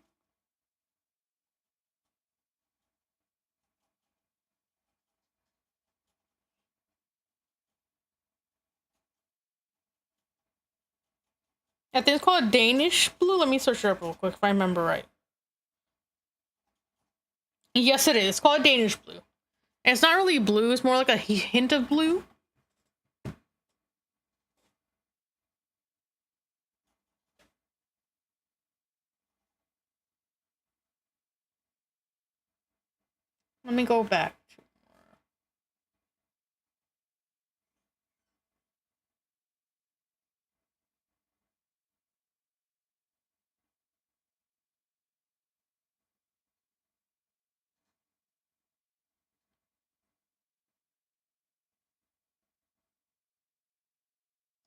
I think it's called Danish blue. Let me search it up real quick if I remember right. Yes, it is. It's called Danish blue. And it's not really blue, it's more like a hint of blue. Let me go back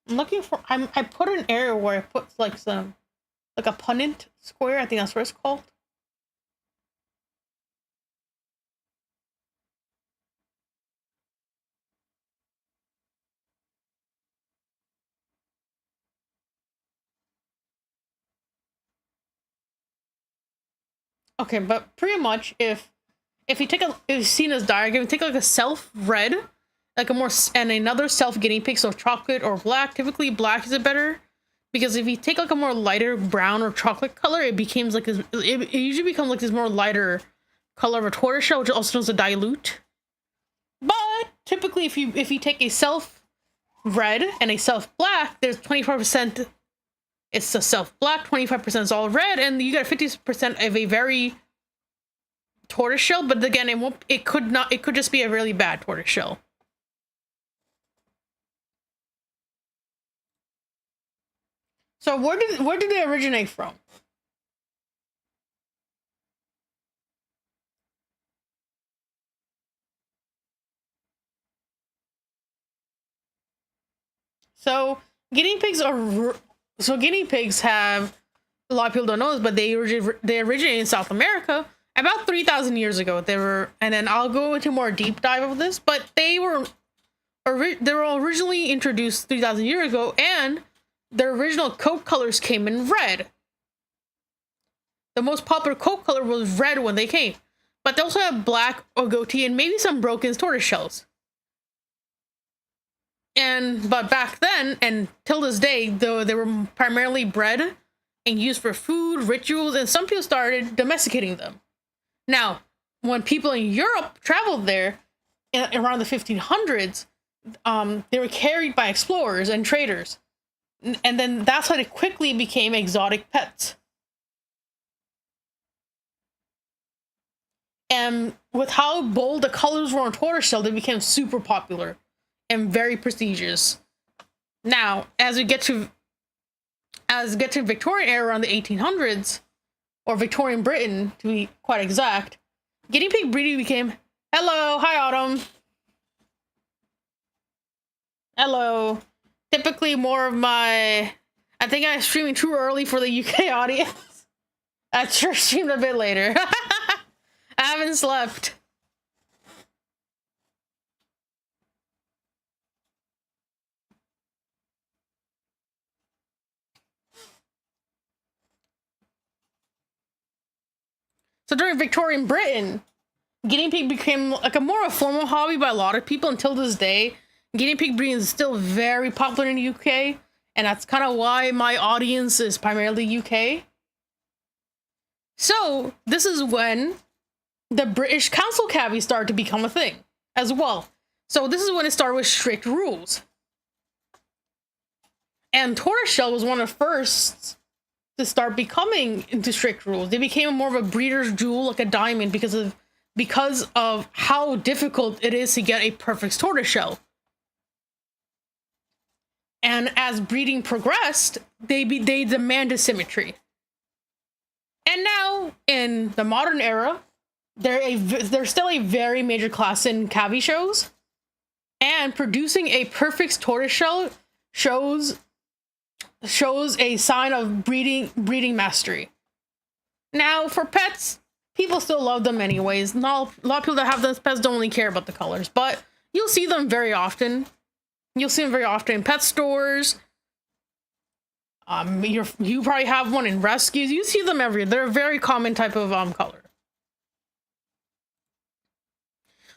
I'm looking for. I put an area where I put like some, like a punnett square. I think that's what it's called. Okay, but pretty much if you take a, if you've seen this diagram, take like a self red, like a more, and another self guinea pig, so chocolate or black. Typically black is a better, because if you take like a more lighter brown or chocolate color, it becomes like this, it usually becomes like this more lighter color of a tortoiseshell, which also knows a dilute. But typically if you take a self red and a self black, there's 24%, it's a self black, 25% is all red, and you got 50% of a very tortoiseshell. But again, it could just be a really bad tortoiseshell. So where did they originate from? So guinea pigs have, a lot of people don't know this, but they originated in South America about 3,000 years ago. And then I'll go into more deep dive of this, but they were originally introduced 3,000 years ago, and their original coat colors came in red. The most popular coat color was red when they came, but they also have black or goatee and maybe some broken tortoiseshells. But back then, and till this day, though, they were primarily bred and used for food, rituals, and some people started domesticating them. Now, when people in Europe traveled there around the 1500s, they were carried by explorers and traders. And then that's how they quickly became exotic pets. And with how bold the colors were on tortoiseshell, they became super popular and very prestigious. Now, as we get to Victorian era around the 1800s, or Victorian Britain to be quite exact, guinea pig breeding became, hello, hi Autumn. Hello. Typically more of my, I think I'm streaming too early for the UK audience. I sure streamed a bit later. I haven't slept. So during Victorian Britain, guinea pig became like a more formal hobby by a lot of people. Until this day, guinea pig breeding is still very popular in the UK, and that's kind of why my audience is primarily UK. So this is when the British Council cavity started to become a thing as well. So this is when it started with strict rules. And tortoiseshell was one of the first to start becoming into strict rules. They became more of a breeder's jewel, like a diamond, because of how difficult it is to get a perfect tortoiseshell. And as breeding progressed, they demanded symmetry. And now, in the modern era, they're still a very major class in cavy shows. And producing a perfect tortoiseshell shows a sign of breeding mastery. Now, for pets, people still love them anyways. Not a lot of people that have those pets don't really care about the colors, but you'll see them very often. You'll see them very often in pet stores. You probably have one in rescues. You see them everywhere. They're a very common type of color.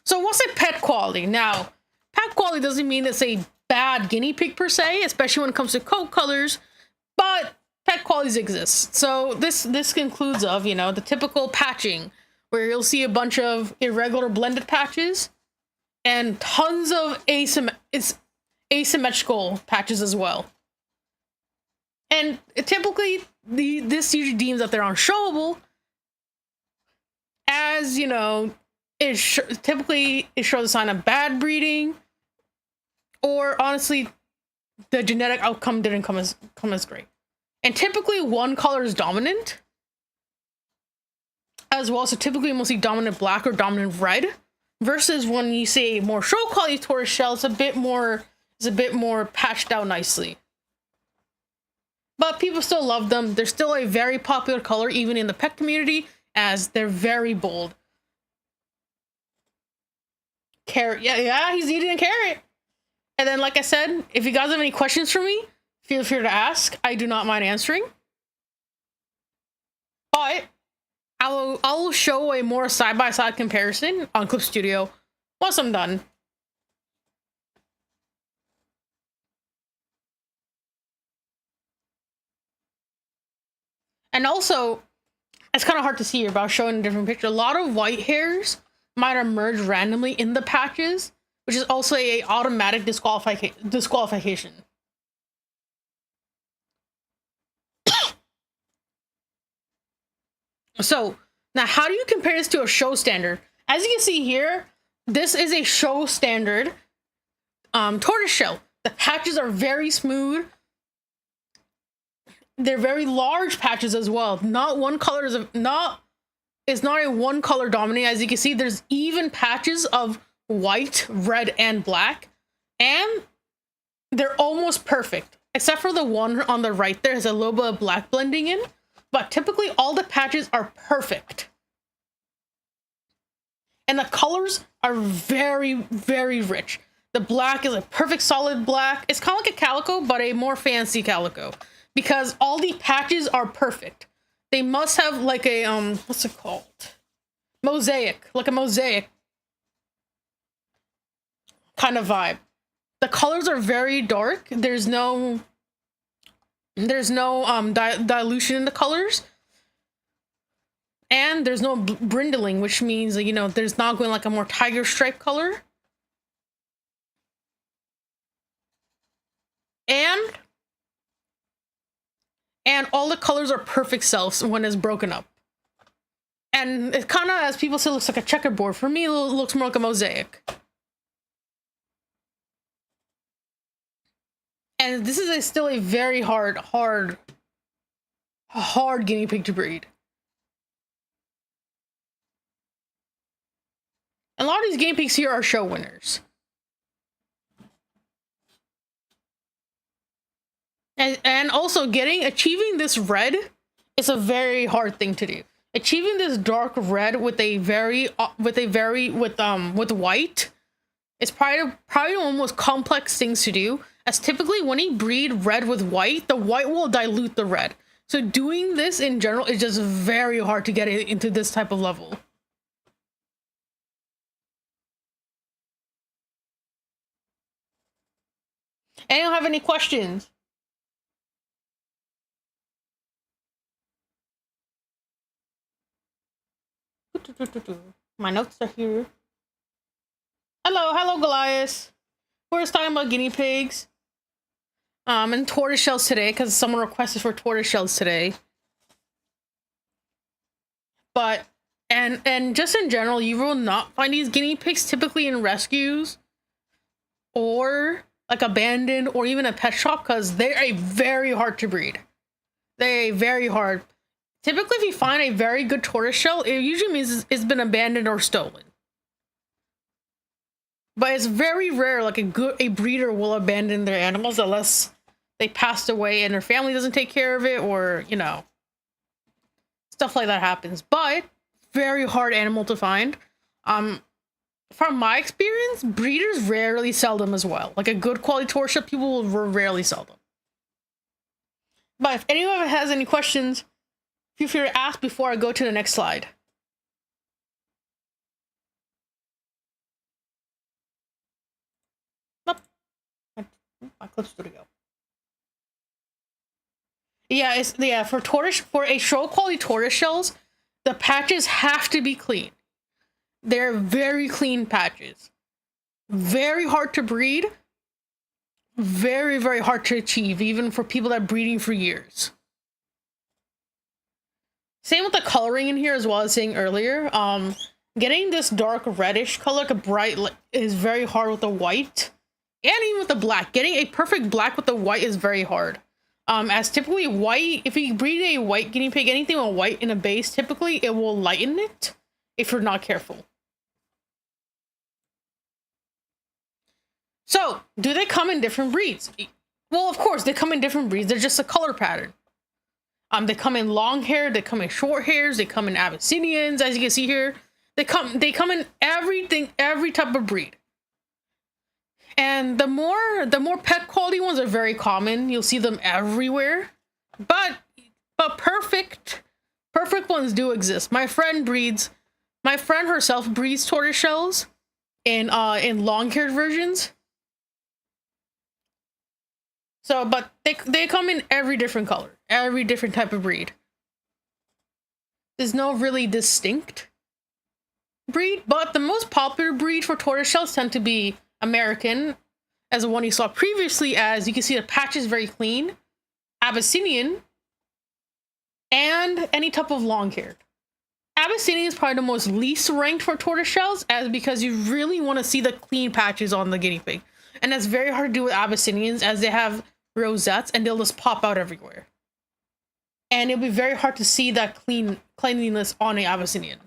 So what's a pet quality? Now, pet quality doesn't mean it's a bad guinea pig per se, especially when it comes to coat colors, but pet qualities exist. So this concludes of, the typical patching, where you'll see a bunch of irregular blended patches and tons of asymmetrical patches as well. And typically this usually deems that they're unshowable, as typically it shows a sign of bad breeding, or honestly, the genetic outcome didn't come as great. And typically one color is dominant as well. So typically mostly dominant black or dominant red, versus when you see a more show quality tortoiseshell, it's a bit more is a bit more patched out nicely. But people still love them. They're still a very popular color, even in the pet community, as they're very bold. Carrot, yeah, he's eating a carrot. And then, like I said, if you guys have any questions for me, feel free to ask. I do not mind answering. But I will show a more side-by-side comparison on Clip Studio once I'm done. And also, it's kind of hard to see here, but I'll show in a different picture. A lot of white hairs might emerge randomly in the patches, which is also a automatic disqualification. So, now how do you compare this to a show standard? As you can see here, this is a show standard tortoiseshell. The patches are very smooth. They're very large patches as well. Not one color it's not a one color dominant. As you can see, there's even patches of white, red, and black. And they're almost perfect. Except for the one on the right, there's a little bit of black blending in. But typically all the patches are perfect. And the colors are very, very rich. The black is a perfect solid black. It's kind of like a calico, but a more fancy calico. Because all the patches are perfect. They must have like a, what's it called? Mosaic. Like a mosaic kind of vibe. The colors are very dark. There's no dilution in the colors. And there's no brindling, which means, you know, there's not going like a more tiger stripe color. And all the colors are perfect selves when it's broken up. And it kind of, as people say, looks like a checkerboard. For me, it looks more like a mosaic. And this is still a very hard guinea pig to breed. And a lot of these guinea pigs here are show winners. And also achieving this red is a very hard thing to do. Achieving this dark red with white is probably one of the most complex things to do. As typically when you breed red with white, the white will dilute the red. So doing this in general is just very hard to get it into this type of level. Anyone have any questions? My notes are here. Hello, Goliath. We're just talking about guinea pigs. And tortoiseshells today, because someone requested for tortoiseshells today. But, and just in general, you will not find these guinea pigs typically in rescues or like abandoned or even a pet shop, because they're very hard to breed. They're very hard. Typically, if you find a very good tortoiseshell, it usually means it's been abandoned or stolen. But it's very rare, like a breeder will abandon their animals unless they passed away and their family doesn't take care of it, or, you know, stuff like that happens. But very hard animal to find. From my experience, breeders rarely sell them as well. Like a good quality tortoiseshell, people will rarely sell them. But if anyone has any questions, feel free to ask before I go to the next slide. Oh, my Clip Studio. Yeah, for a show quality tortoiseshells, the patches have to be clean. They're very clean patches. Very hard to breed. Very, very hard to achieve, even for people that are breeding for years. Same with the coloring in here as well, as saying earlier. Getting this dark reddish color, like a bright, is very hard with the white. And even with the black. Getting a perfect black with the white is very hard. As typically white, if you breed a white guinea pig, anything with white in a base, typically it will lighten it if you're not careful. So, do they come in different breeds? Well, of course, they come in different breeds. They're just a color pattern. They come in long hair, they come in short hairs, they come in Abyssinians, as you can see here. They come in everything, every type of breed. And the more pet quality ones are very common. You'll see them everywhere. But perfect ones do exist. My friend herself breeds tortoiseshells in long-haired versions. So, but they come in every different color, every different type of breed. There's no really distinct breed, but the most popular breed for tortoiseshells tend to be American, as the one you saw previously. As you can see, the patch is very clean, Abyssinian, and any type of long-haired. Abyssinian is probably the most least ranked for tortoiseshells, because you really want to see the clean patches on the guinea pig. And that's very hard to do with Abyssinians, as they have rosettes and they'll just pop out everywhere. And it'll be very hard to see that cleanliness on an Abyssinian.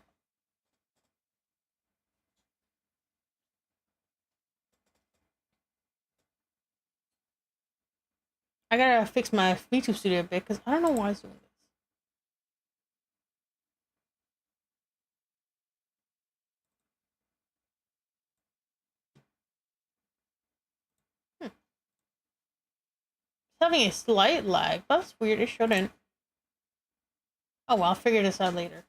I gotta fix my YouTube studio a bit, because I don't know why it's doing this. Having a slight lag. That's weird. It shouldn't. Oh well, I'll figure this out later.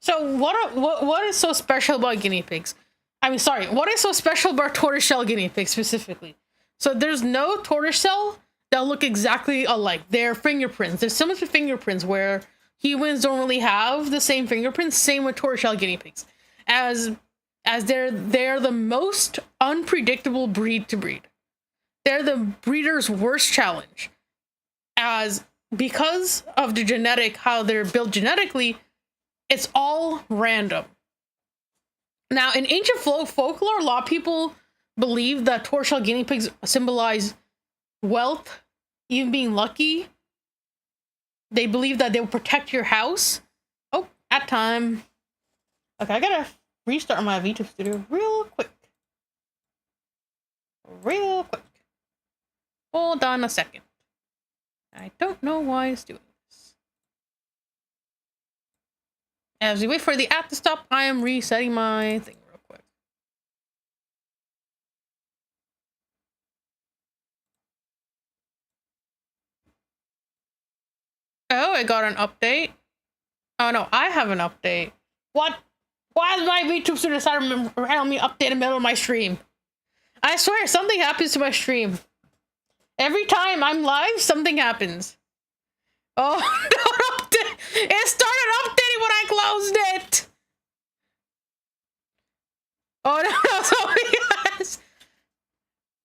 So what is so special about guinea pigs? I mean, sorry, what is so special about tortoiseshell guinea pigs specifically? So there's no tortoiseshell that look exactly alike. They're fingerprints. There's similar to fingerprints where humans don't really have the same fingerprints. Same with tortoiseshell guinea pigs, as they're the most unpredictable breed to breed. They're the breeder's worst challenge, as because of the genetic, how they're built genetically, it's all random. Now, in ancient folklore, a lot of people believe that tortoiseshell guinea pigs symbolize wealth, even being lucky. They believe that they will protect your house. Oh, at time. Okay, I gotta restart my VTube studio real quick. Real quick. Hold on a second. I don't know why it's doing this. As we wait for the app to stop, I am resetting my thing real quick. Oh, I got an update. Oh no, I have an update. What? Why does my VTube studio decide to randomly update in the middle of my stream? I swear, something happens to my stream. Every time I'm live, something happens. Oh, it started updating when I closed it. Oh no, so yes.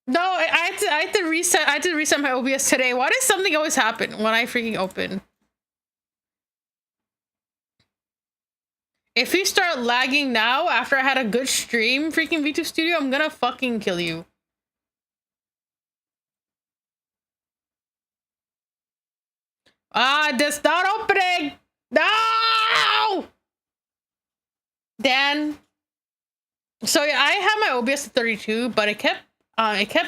No, I had to reset. I had to reset my OBS today. Why does something always happen when I freaking open? If you start lagging now after I had a good stream, freaking VTube Studio, I'm gonna fucking kill you. Ah, that's not opening! No! Dan. So yeah, I have my OBS at 32, but it kept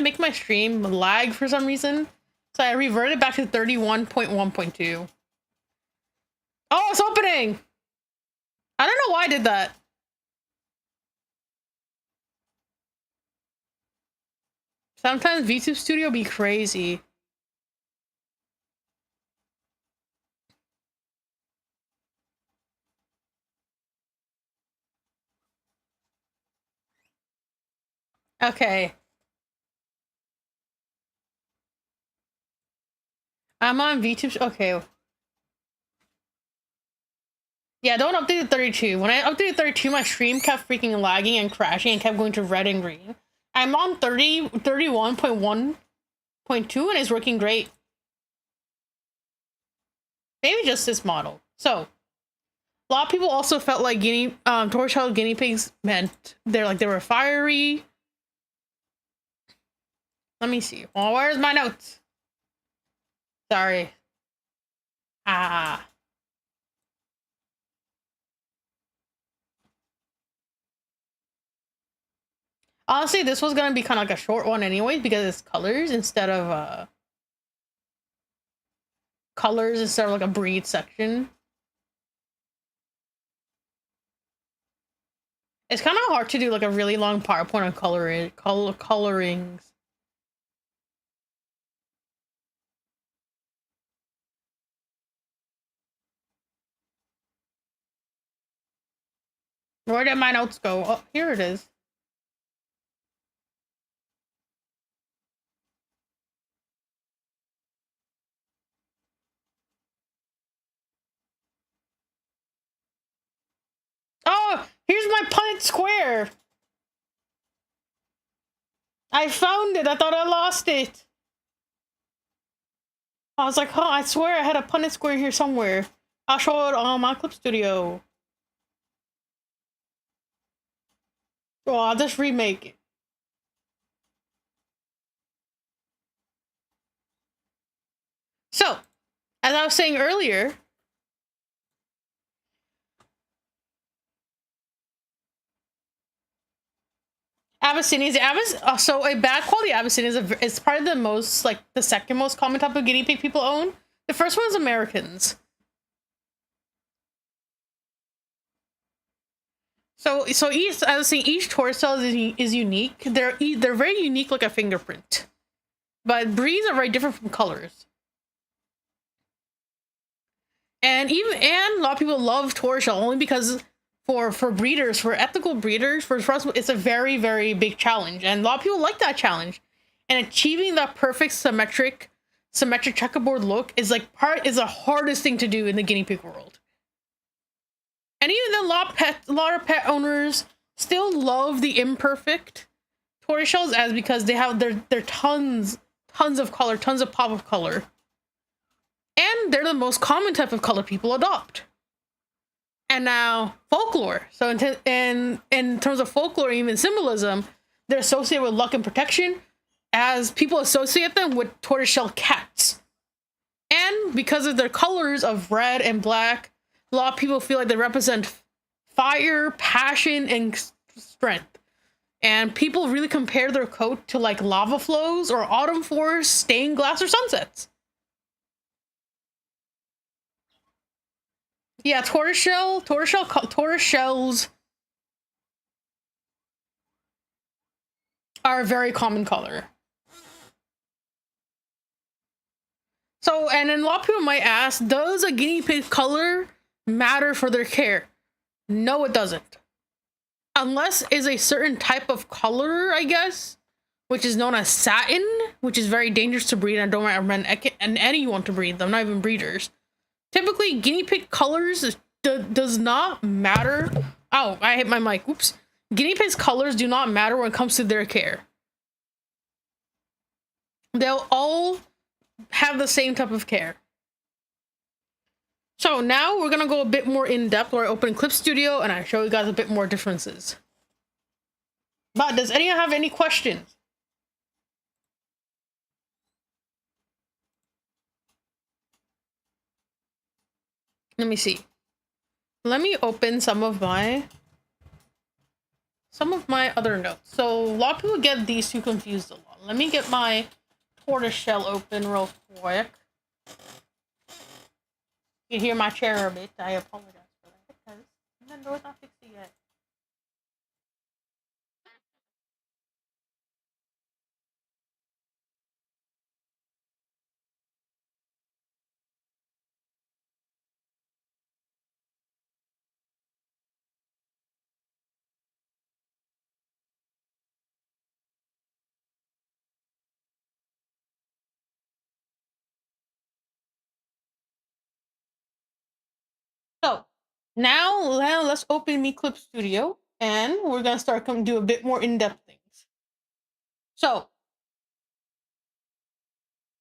making my stream lag for some reason. So I reverted back to 31.1.2. Oh, it's opening! I don't know why I did that. Sometimes VTube Studio be crazy. Okay. I'm on VTube. Okay. Yeah, don't update to 32. When I updated 32, my stream kept freaking lagging and crashing and kept going to red and green. I'm on 31.1.2 and it's working great. Maybe just this model. So, a lot of people also felt like tortoiseshell guinea pigs meant they were fiery. Let me see. Oh, where's my notes? Sorry. Ah. Honestly, this was gonna be kind of like a short one anyways because it's colors instead of like a breed section. It's kind of hard to do like a really long PowerPoint on colorings. Where did my notes go? Oh, here it is. Oh, here's my Punnett square. I found it. I thought I lost it. I was like, huh, I swear I had a Punnett square here somewhere. I'll show it on my clip studio. Oh, I'll just remake it. So, as I was saying earlier, Abyssinians. So a bad quality Abyssinian is probably the most, like, the second most common type of guinea pig people own. The first one is Americans. So each, I was saying, each tortoiseshell is unique. They're very unique, like a fingerprint. But breeds are very different from colors. And a lot of people love tortoiseshell only because for breeders, for ethical breeders, for us, it's a very, very big challenge, and a lot of people like that challenge. And achieving that perfect symmetric checkerboard look is the hardest thing to do in the guinea pig world. And even then, a lot of pet owners still love the imperfect tortoiseshells because they have their tons of color, tons of pop of color. And they're the most common type of color people adopt. And now folklore. So in terms of folklore, even symbolism, they're associated with luck and protection, as people associate them with tortoiseshell cats. And because of their colors of red and black, a lot of people feel like they represent fire, passion, and strength. And people really compare their coat to like lava flows or autumn forests, stained glass, or sunsets. Yeah, tortoiseshells are a very common color. So, and then a lot of people might ask, does a guinea pig color matter for their care? No, it doesn't. Unless it's a certain type of color, I guess, which is known as satin, which is very dangerous to breed. I don't recommend anyone to breed them, not even breeders. Typically, guinea pig colors does not matter. Oh, I hit my mic. Oops. Guinea pigs' colors do not matter when it comes to their care. They'll all have the same type of care. So now we're gonna go a bit more in depth where I open Clip Studio and I show you guys a bit more differences. But does anyone have any questions? Let me see. Let me open some of my other notes. So a lot of people get these two confused a lot. Let me get my tortoiseshell open real quick. You can hear my chair a bit. I apologize for that because the door's not fixed yet. So now let's open Me Clip Studio and we're gonna start do a bit more in-depth things. So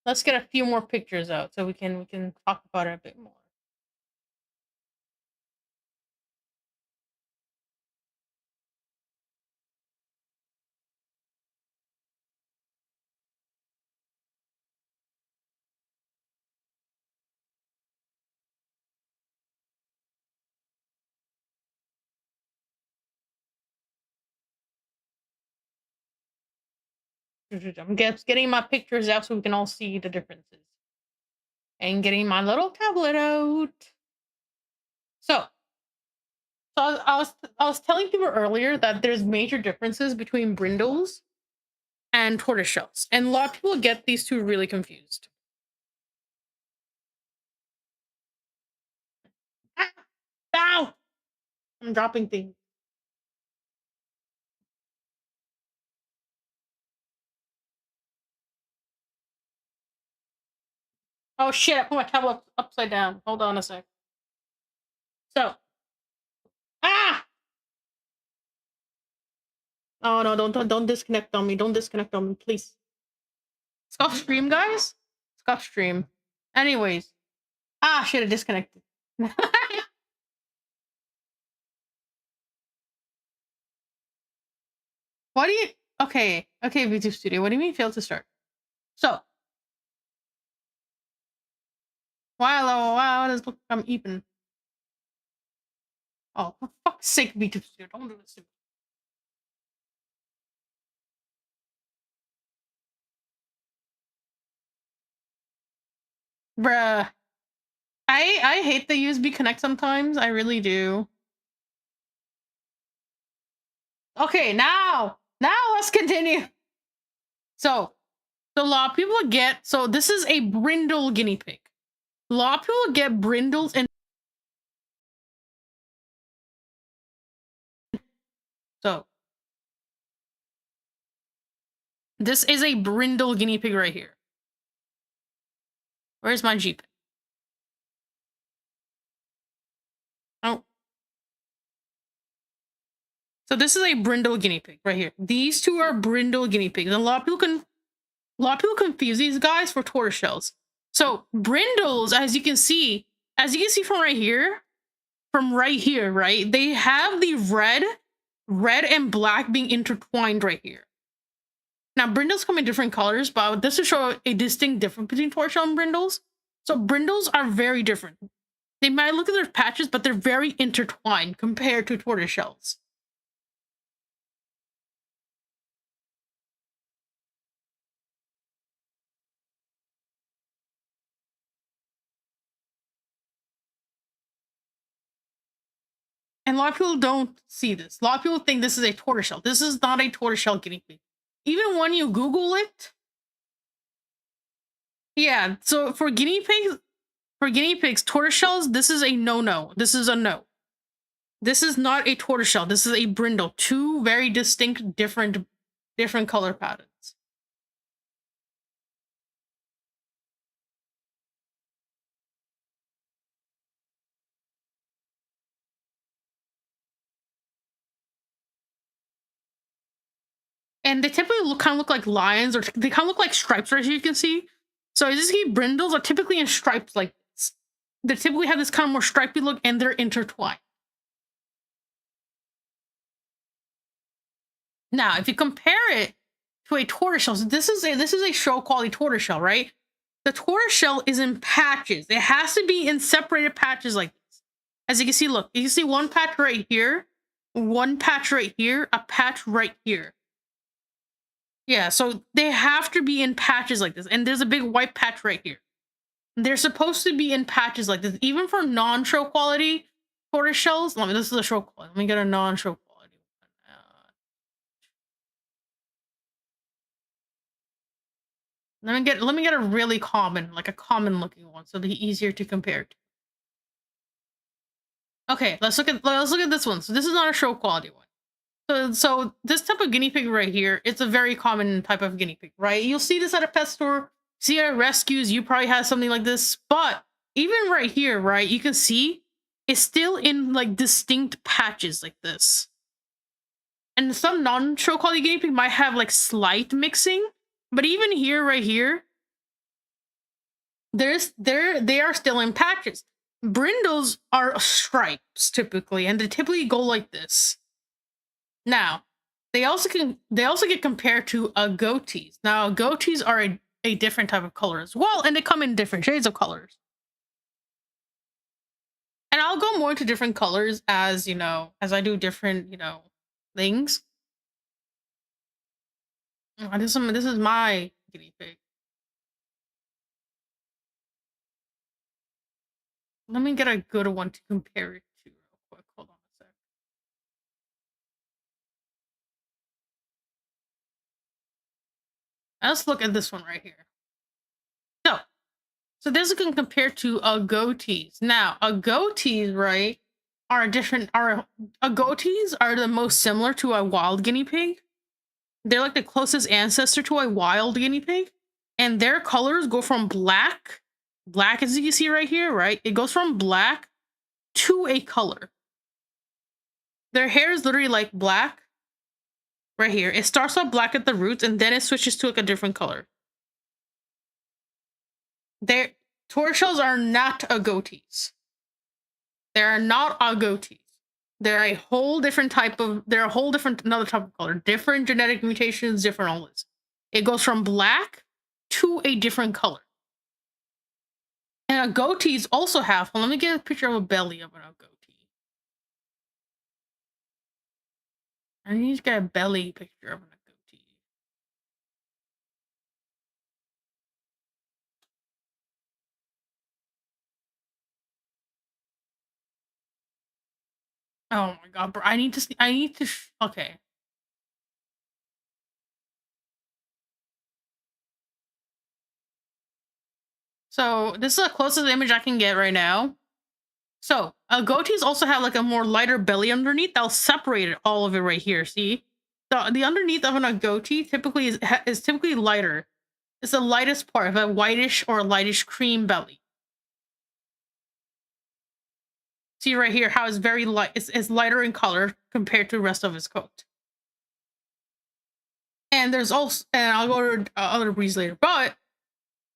let's get a few more pictures out so we can talk about it a bit more. I'm getting my pictures out so we can all see the differences. And getting my little tablet out. So I was telling people earlier that there's major differences between brindles and tortoiseshells, and a lot of people get these two really confused. Ah, ow! I'm dropping things. Oh shit! I put my tablet upside down. Hold on a sec. So, ah! Oh no! Don't disconnect on me. Don't disconnect on me, please. Stop stream, guys. Stop stream. Anyways, shit! I disconnected. What do you? Okay, YouTube Studio. What do you mean failed to start? So, wow, this look I'm even. Oh, for fuck's sake, YouTube Studio, don't do this to me. Bruh. I hate the USB Connect sometimes. I really do. Okay, now let's continue. So a lot of people get, so this is a brindle guinea pig. A lot of people get brindles and so this is a brindle guinea pig right here. Where's my Jeep? Oh. So this is a brindle guinea pig right here. These two are brindle guinea pigs. And a lot of people confuse these guys for tortoiseshells. So brindles, as you can see from right here, right? They have the red and black being intertwined right here. Now brindles come in different colors, but this to show a distinct difference between tortoiseshell and brindles. So brindles are very different. They might look at their patches, but they're very intertwined compared to tortoiseshells. And a lot of people don't see this. A lot of people think this is a tortoiseshell. This is not a tortoiseshell guinea pig. Even when you Google it, yeah. So for guinea pigs, tortoiseshells, this is a no. This is a no. This is not a tortoiseshell. This is a brindle. Two very distinct, different color patterns. And they typically kind of look like lions, or they kind of look like stripes, as you can see. So as you see, brindles are typically in stripes like this. They typically have this kind of more stripy look, and they're intertwined. Now, if you compare it to a tortoiseshell, so this is a show quality tortoiseshell, right? The tortoiseshell is in patches. It has to be in separated patches like this. As you can see, look, you can see one patch right here, one patch right here, a patch right here. Yeah, so they have to be in patches like this. And there's a big white patch right here. They're supposed to be in patches like this, even for non-show quality tortoiseshells. This is a show quality. Let me get a non-show quality one. Let me get a really common, like a common looking one, so they're easier to compare to. Okay, let's look at this one. So this is not a show quality one. So this type of guinea pig right here, it's a very common type of guinea pig, right? You'll see this at a pet store, see at rescues, you probably have something like this. But even right here, right, you can see it's still in like distinct patches like this. And some non-show quality guinea pig might have like slight mixing, but even here, right here, they are still in patches. Brindles are stripes typically, and they typically go like this. Now, they also get compared to goatees. Now, goatees are a different type of color as well, and they come in different shades of colors. And I'll go more into different colors as I do different things. This is my guinea pig. Let me get a good one to compare it to real quick. Hold on a sec. Let's look at this one right here. So this can compare to a goatees. Now, a goatees, right, are different. Are a goatees are the most similar to a wild guinea pig. They're like the closest ancestor to a wild guinea pig, and their colors go from black as you can see right here, right? It goes from black to a color. Their hair is literally like black right here. It starts off black at the roots, and then it switches to like a different color. Their tortoiseshells are not a goatees. They are not a goatees. They're a whole different type of. They're a whole different another type of color. Different genetic mutations. Different all this. It goes from black to a different color. And a goatees also have. Well, let me get a picture of a belly of a goatee. I need to get a belly picture of a goatee. Oh my god, bro! I need to see. I need to. Okay. So this is the closest image I can get right now. So goatees also have like a more lighter belly underneath. That'll separate it, all of it right here. See, the underneath of a goatee typically is typically lighter. It's the lightest part of a whitish or lightish cream belly. See right here how it's very light. It's lighter in color compared to the rest of his coat. And there's also, and I'll go to other breeds later, but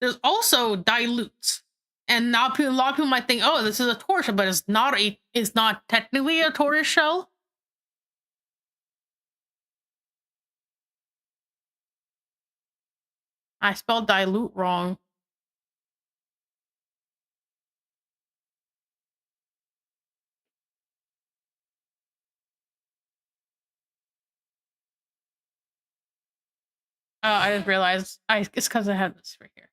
there's also dilutes. And now a lot of people might think, oh, this is a tortoise, but it's not technically a tortoise shell. I spelled dilute wrong. I didn't realize. It's because I had this right here.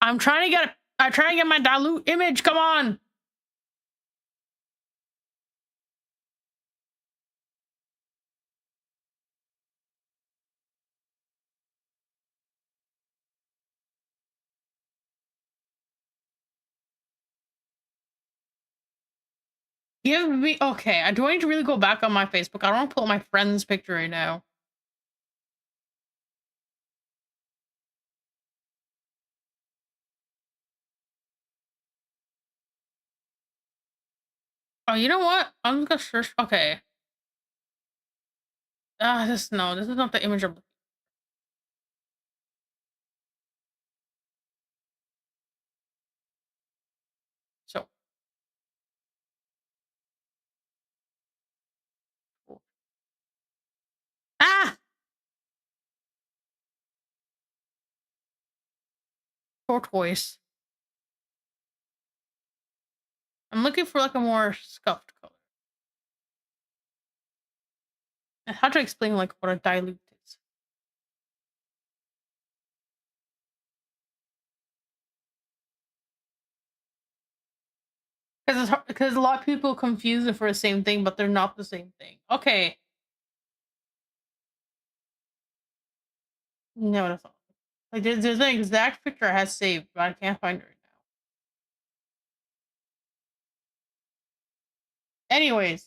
I'm trying to get my dilute image. Come on. Give me okay. Do I need to really go back on my Facebook? I don't want to pull up my friend's picture right now. Oh, you know what? I'm gonna search. Okay. This is not the image of. So. Ah! Tortoise. I'm looking for like a more scuffed color. And how to explain like what a dilute is. Because a lot of people confuse it for the same thing, but they're not the same thing. Okay. No, that's not. Like there's an exact picture I had saved, but I can't find it right now. Anyways.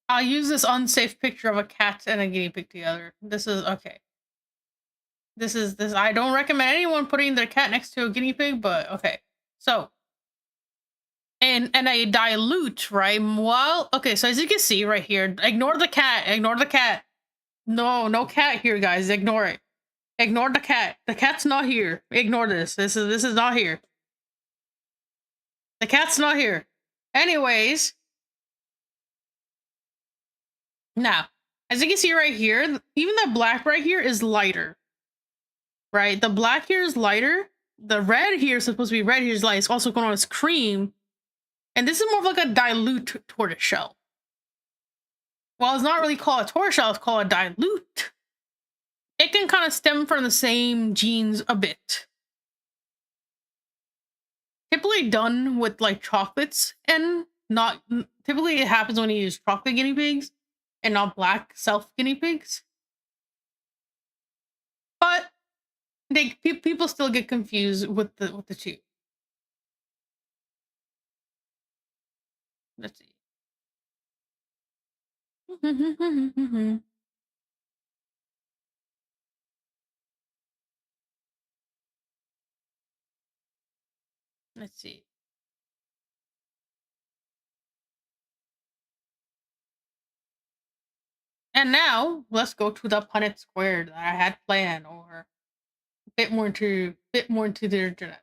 I'll use this unsafe picture of a cat and a guinea pig together. This is okay. This. I don't recommend anyone putting their cat next to a guinea pig, but okay. So, and a dilute, right? Well, okay. So as you can see right here, ignore the cat. Ignore the cat. No cat here, guys. Ignore it. Ignore the cat. The cat's not here. Ignore this. This is not here. The cat's not here. Anyways, now As you can see right here, even the black right here is lighter. Right? The black here is lighter. The red here is supposed to be red. Here's light. It's also going on as cream. And this is more of like a dilute tortoiseshell. While it's not really called a tortoiseshell, it's called a dilute. It can kind of stem from the same genes a bit. Typically done with like chocolates and not typically it happens when you use chocolate guinea pigs and not black self guinea pigs. But people still get confused with the two. Let's see. Let's see. And now let's go to the Punnett squared that I had planned, or a bit more into their genetics.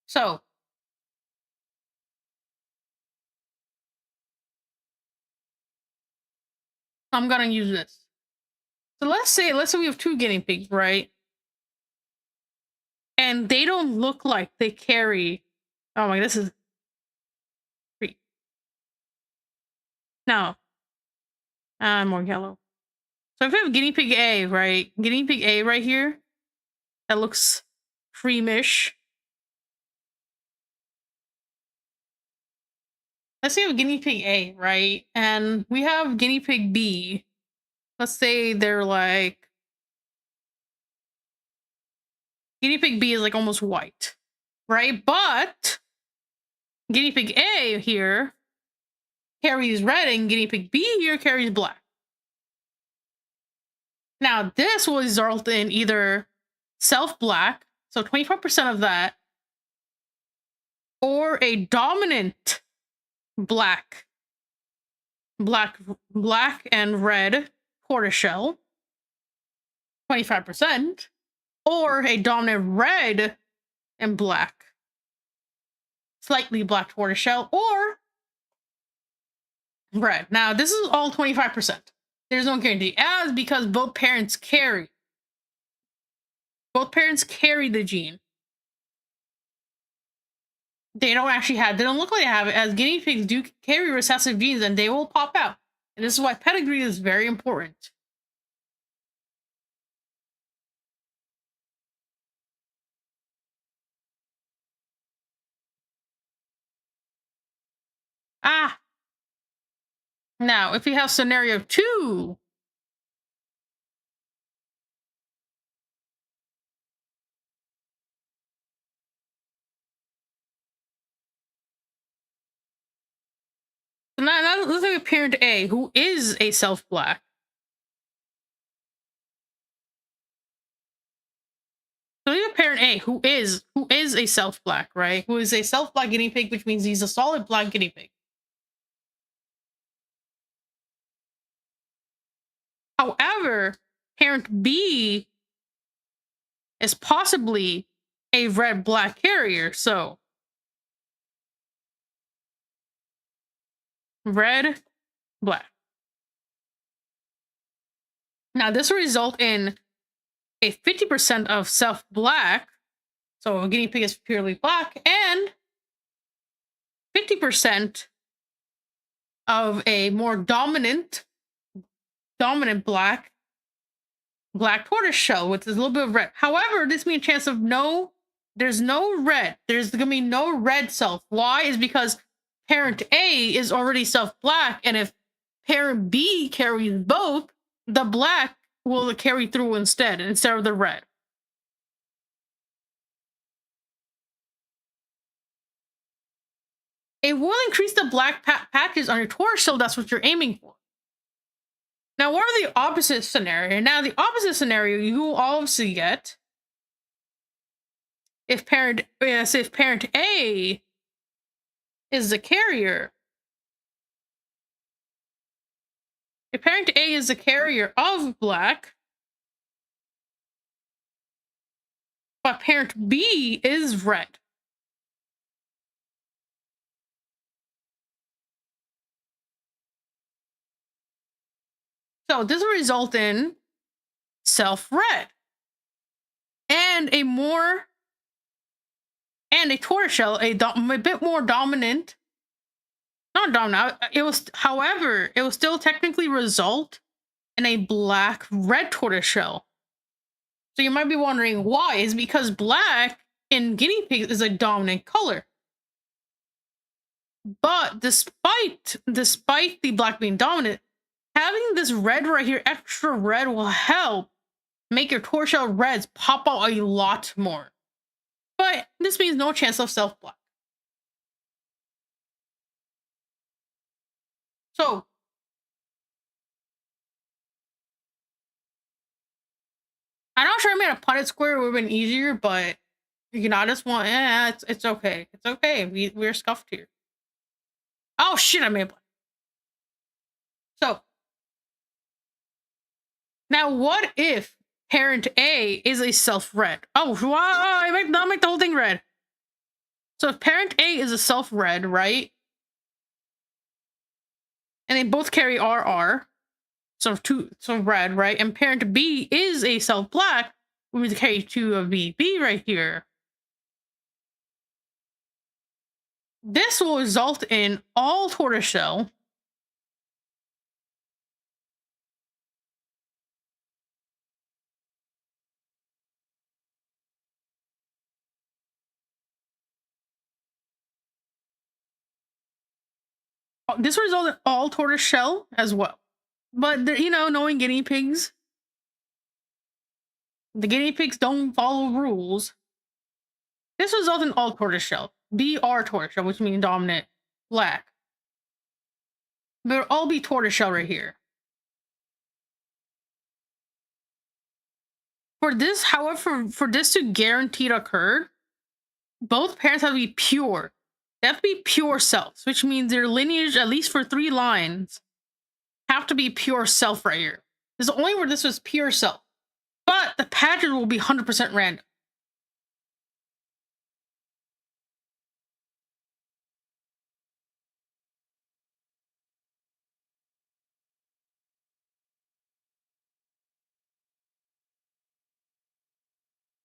So I'm gonna use this. So let's say we have two guinea pigs, right? And they don't look like they carry. Oh my, this is free. No, more yellow. So if we have guinea pig A, right? Guinea pig A right here, that looks creamish. Let's say we have guinea pig A, right? And we have guinea pig B. Let's say they're like guinea pig B is like almost white, right? But guinea pig A here carries red and guinea pig B here carries black. Now this will result in either self-black, so 25% of that, or a dominant black and red tortoiseshell, 25%, or a dominant red and black, slightly black tortoiseshell, or red. Now, this is all 25%. There's no guarantee, as because both parents carry. Both parents carry the gene. They don't look like they have it, as guinea pigs do carry recessive genes and they will pop out. And this is why pedigree is very important. Now, if we have scenario 2, so now let's look at parent A, who is a self-black. So we have parent A, who is a self-black, right? Who is a self-black guinea pig, which means he's a solid black guinea pig. However, parent B is possibly a red-black carrier, so red, black. Now, this will result in a 50% of self-black, so a guinea pig is purely black, and 50% of a more dominant black tortoiseshell with a little bit of red. However, this means a chance of there's no red. There's gonna be no red self. Why? Is because parent A is already self-black, and if parent B carries both, the black will carry through instead of the red. It will increase the black patches on your tortoiseshell. That's what you're aiming for. Now, what are the opposite scenario? Now, the opposite scenario you will obviously get if parent A is the carrier. If parent A is the carrier of black, but parent B is red. So this will result in self-red and a tortoiseshell, a bit more dominant. Not dominant. However, it will still technically result in a black-red tortoiseshell. So you might be wondering why. Is because black in guinea pigs is a dominant color. But despite the black being dominant, having this red right here, extra red, will help make your tortoiseshell reds pop out a lot more. But this means no chance of self-black. So I'm not sure I made a Punnett square. It would have been easier, but I just want, it's okay. It's okay. We're scuffed here. Oh shit, I made a black. So now what if parent A is a self-red? Oh, wow, I'll make the whole thing red. So if parent A is a self-red, right? And they both carry RR, so red, right? And parent B is a self-black, we would carry 2 of BB right here. This will result in all tortoiseshell as well. But knowing guinea pigs, the guinea pigs don't follow rules. This results in all tortoiseshell. BR tortoiseshell, which means dominant black. But it'll all be tortoiseshell right here. For this, however, for this to guarantee to occur, both parents have to be pure. They have to be pure selves, which means their lineage, at least for 3 lines, have to be pure self right here. This is only where this was pure self. But the pattern will be 100% random.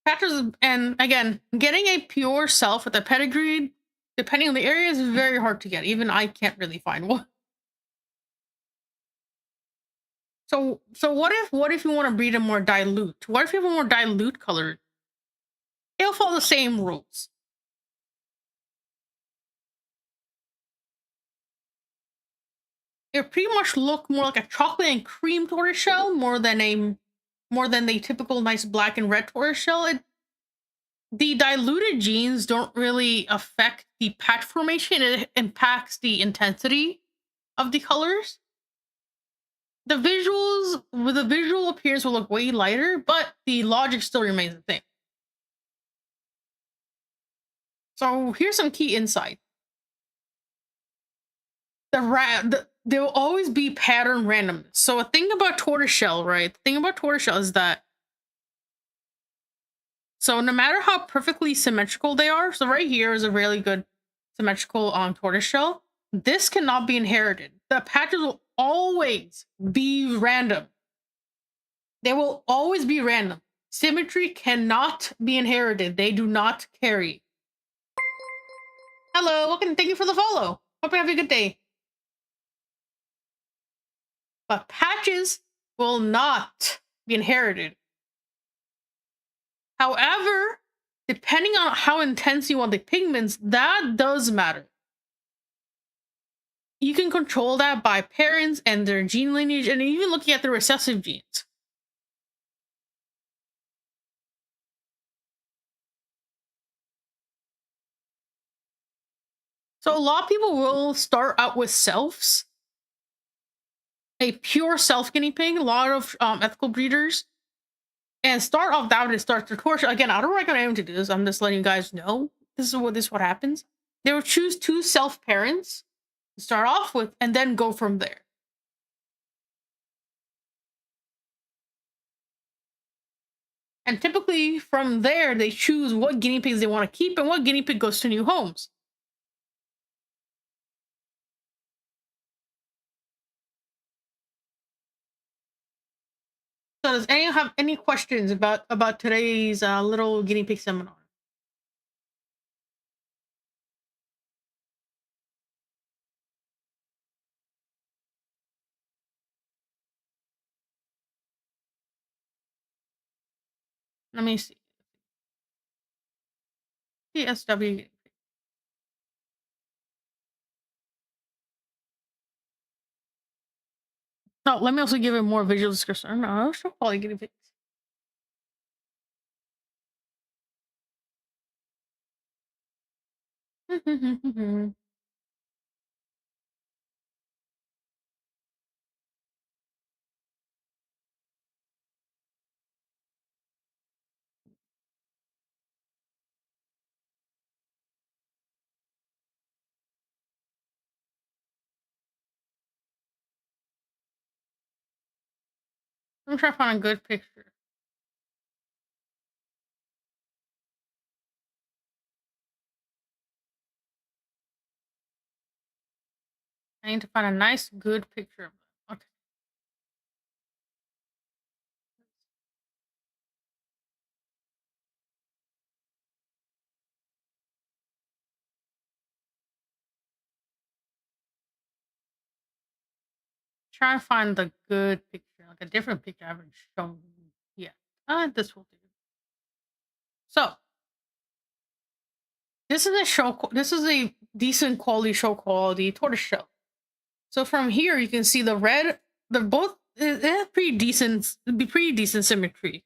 Patterns, and again, getting a pure self with a pedigree, depending on the area, is very hard to get. Even I can't really find one. So what if you want to breed a more dilute? What if you have a more dilute color? It'll follow the same rules. It pretty much look more like a chocolate and cream tortoiseshell more than the typical nice black and red tortoiseshell. The diluted genes don't really affect the patch formation. It impacts the intensity of the colors. The visual appearance will look way lighter, but the logic still remains the same. So here's some key insight. There will always be pattern randomness. So a thing about tortoiseshell, right? The thing about tortoiseshell is that, so no matter how perfectly symmetrical they are, so right here is a really good symmetrical tortoiseshell, this cannot be inherited. The patches will always be random. They will always be random. Symmetry cannot be inherited. They do not carry. Hello, welcome. Thank you for the follow. Hope you have a good day. But patches will not be inherited. However, depending on how intense you want the pigments, that does matter. You can control that by parents and their gene lineage, and even looking at the recessive genes. So a lot of people will start out with selves. A pure self guinea pig, a lot of ethical breeders, and start off that and start their torture. Again, I don't recommend anyone to do this. I'm just letting you guys know this is what happens. They will choose 2 self parents to start off with, and then go from there. And typically from there, they choose what guinea pigs they want to keep and what guinea pig goes to new homes. So does anyone have any questions about today's little guinea pig seminar? Let me see. TSW. Oh, let me also give it more visual description. No, show quality guinea pigs. I'm trying to find a good picture. I need to find a nice, good picture of them. Okay. Try and find the good picture, like a different picture I haven't shown yet. This will do. So this is a this is a decent quality show quality tortoiseshell. So from here you can see the red, they're both it has pretty decent symmetry.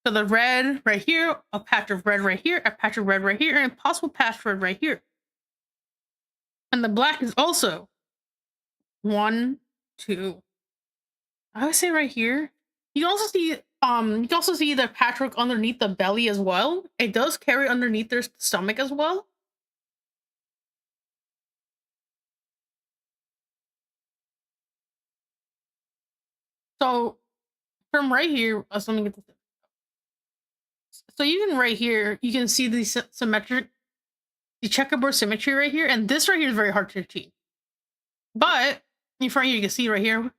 So the red right here, a patch of red right here, a patch of red right here, and a possible patch of red right here. And the black is also 1, 2. I would say right here. You can also see the patchwork underneath the belly as well. It does carry underneath their stomach as well. So from right here, let me get this. So even right here, you can see the the checkerboard symmetry right here, and this right here is very hard to achieve. But in front here, you can see right here,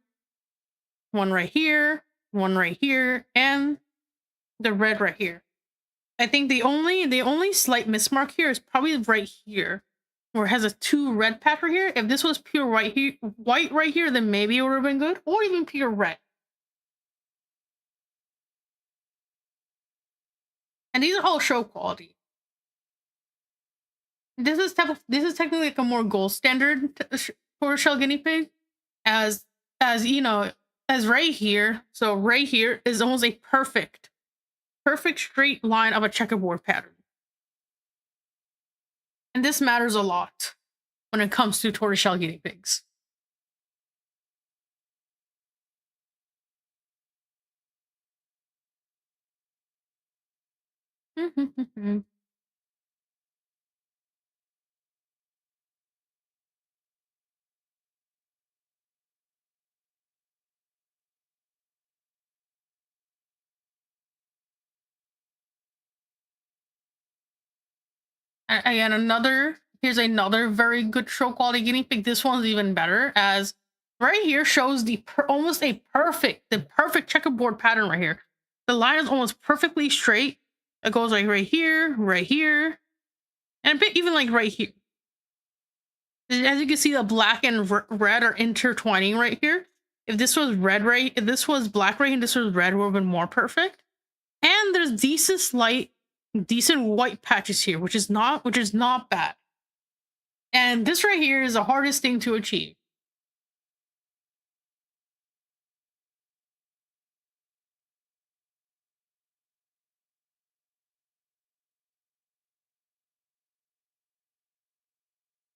one right here, and the red right here. I think the only slight mismark here is probably right here, where it has a 2 red patch right here. If this was pure white right here, then maybe it would have been good, or even pure red. And these are all show quality. This is technically like a more gold standard tortoiseshell guinea pig, as you know, as right here. So right here is almost a perfect straight line of a checkerboard pattern. And this matters a lot when it comes to tortoiseshell guinea pigs. Again, here's another very good show quality guinea pig. This one's even better, as right here shows the perfect checkerboard pattern right here. The line is almost perfectly straight. It goes like right here, and a bit even like right here. As you can see, the black and red are intertwining right here. If this was black right, and this was red, would have been more perfect. And there's decent white patches here, which is not bad. And this right here is the hardest thing to achieve.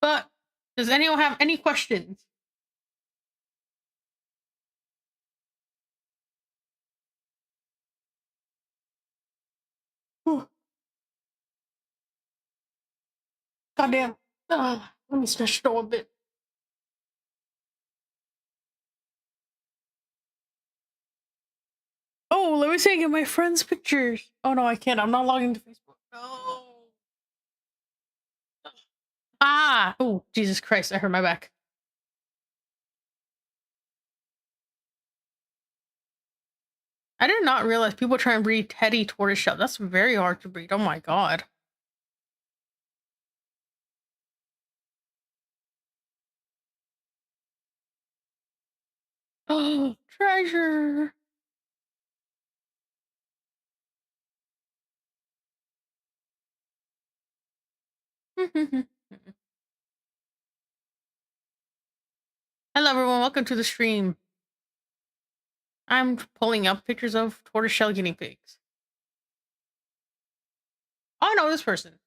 But does anyone have any questions? Goddamn. Let me stretch it a bit. Oh, No, let me see. Get my friends' pictures. Oh no, I can't. I'm not logging to Facebook. No. Ah. Oh, Jesus Christ! I hurt my back. I did not realize people try and breed teddy tortoiseshell. That's very hard to breed. Oh my god. Oh, treasure. Hello, everyone. Welcome to the stream. I'm pulling up pictures of tortoiseshell guinea pigs. Oh, I know this person.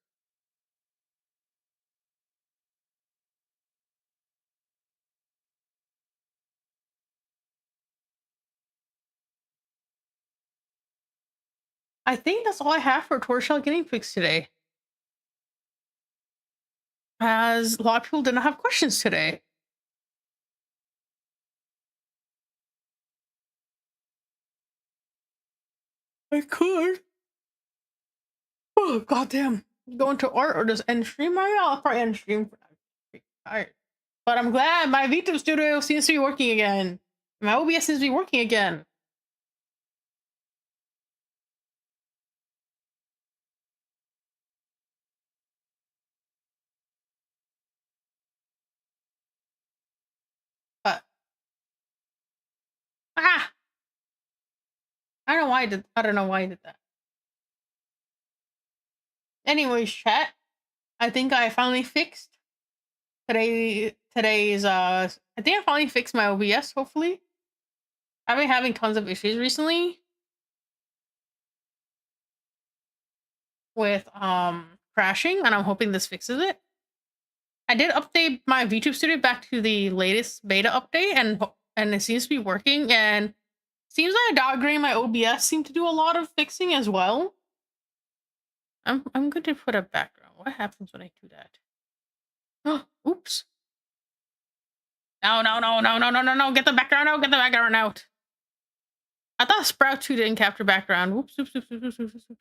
I think that's all I have for tortoiseshell guinea pigs today. As a lot of people didn't have questions today. I could. Oh, goddamn. Go into art or just end stream? I'll probably end stream for now. Tired. But I'm glad my VTube studio seems to be working again. My OBS seems to be working again. But I don't know why I don't know why I did that. Anyways, chat. I think I finally fixed today's I think I finally fixed my OBS, hopefully. I've been having tons of issues recently with crashing, and I'm hoping this fixes it. I did update my VTube Studio back to the latest beta update, and it seems to be working. And seems like downgrading my OBS seemed to do a lot of fixing as well. I'm going to put a background. What happens when I do that? Oh, oops. No, no, no, no, no, no, no, no. Get the background out. Get the background out. I thought Sprout 2 didn't capture background. Oops, oops, oops, oops, oops, oops, oops.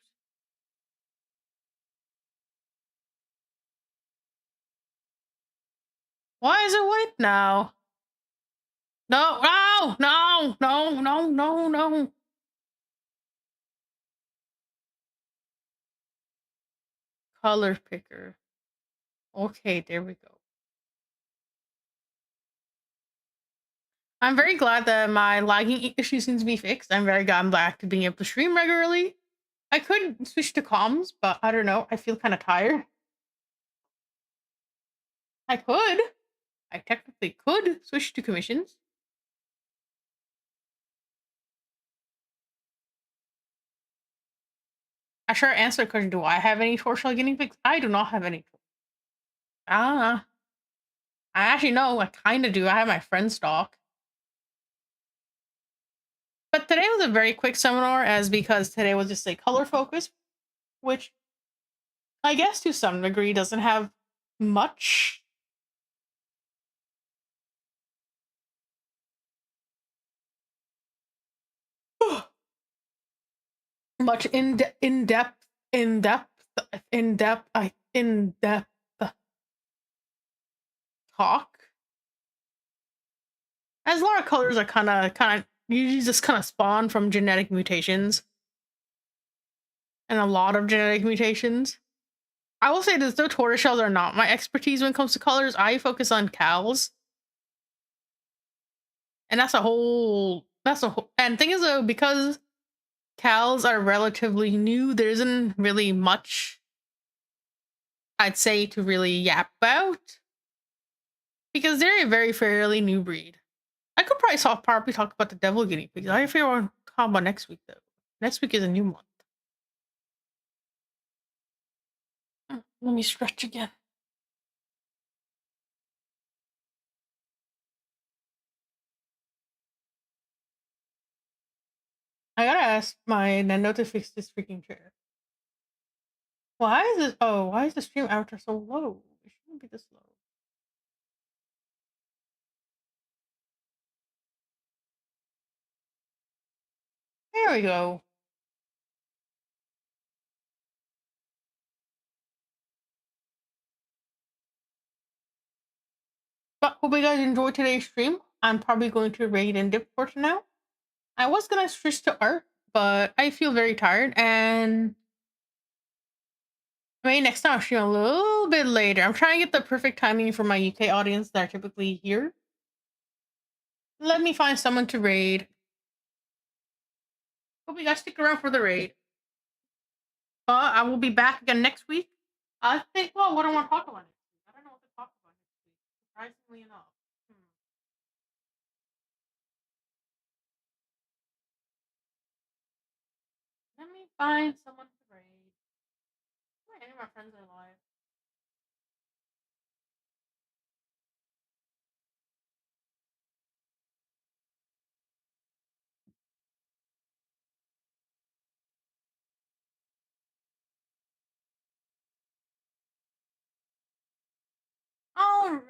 Why is it white now? No, no, no, no, no, no, no. Color picker. Okay, there we go. I'm very glad that my lagging issue seems to be fixed. I'm very glad I'm back to being able to stream regularly. I could switch to comms, but I don't know. I feel kind of tired. I could. I technically could switch to commissions. I sure answered the question, do I have any tortoiseshell guinea pigs? I do not have any. Ah. I actually know, I kind of do. I have my friend stock. But today was a very quick seminar, as because today was just a color focus, which I guess to some degree doesn't have much. Much in depth talk. As a lot of colors are kind of usually just kind of spawn from genetic mutations, and a lot of genetic mutations. I will say this: though tortoiseshells are not my expertise when it comes to colors. I focus on cows, and that's a whole. And thing is though, because cows are relatively new, there isn't really much I'd say to really yap about, because they're a very fairly new breed. I could probably talk about the devil guinea pigs. I feel I want to talk about next week though. Next week is a new month. Let me stretch again. I gotta ask my Nando to fix this freaking chair. Why is this? Oh, why is the stream avatar so low? It shouldn't be this low. we go. But hope you guys enjoyed today's stream. I'm probably going to raid and dip for now. I was gonna switch to art, but I feel very tired, and maybe next time I'll stream a little bit later. I'm trying to get the perfect timing for my UK audience that are typically here. Let me find someone to raid. Hope you guys stick around for the raid. I will be back again next week. I think, well, what do I want to talk about next week? I don't know what to talk about next week, surprisingly enough. Let me find someone to raid. Any of my friends are alive.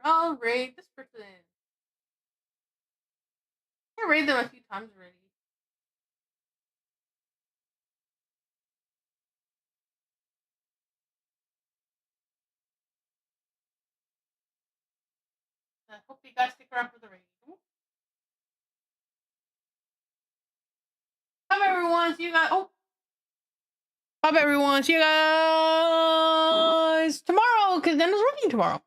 I'll raid this person. I raided them a few times already. I hope you guys stick around for the raid. Bye everyone. See you guys. Oh, bye everyone. See you guys tomorrow, because then it's working tomorrow.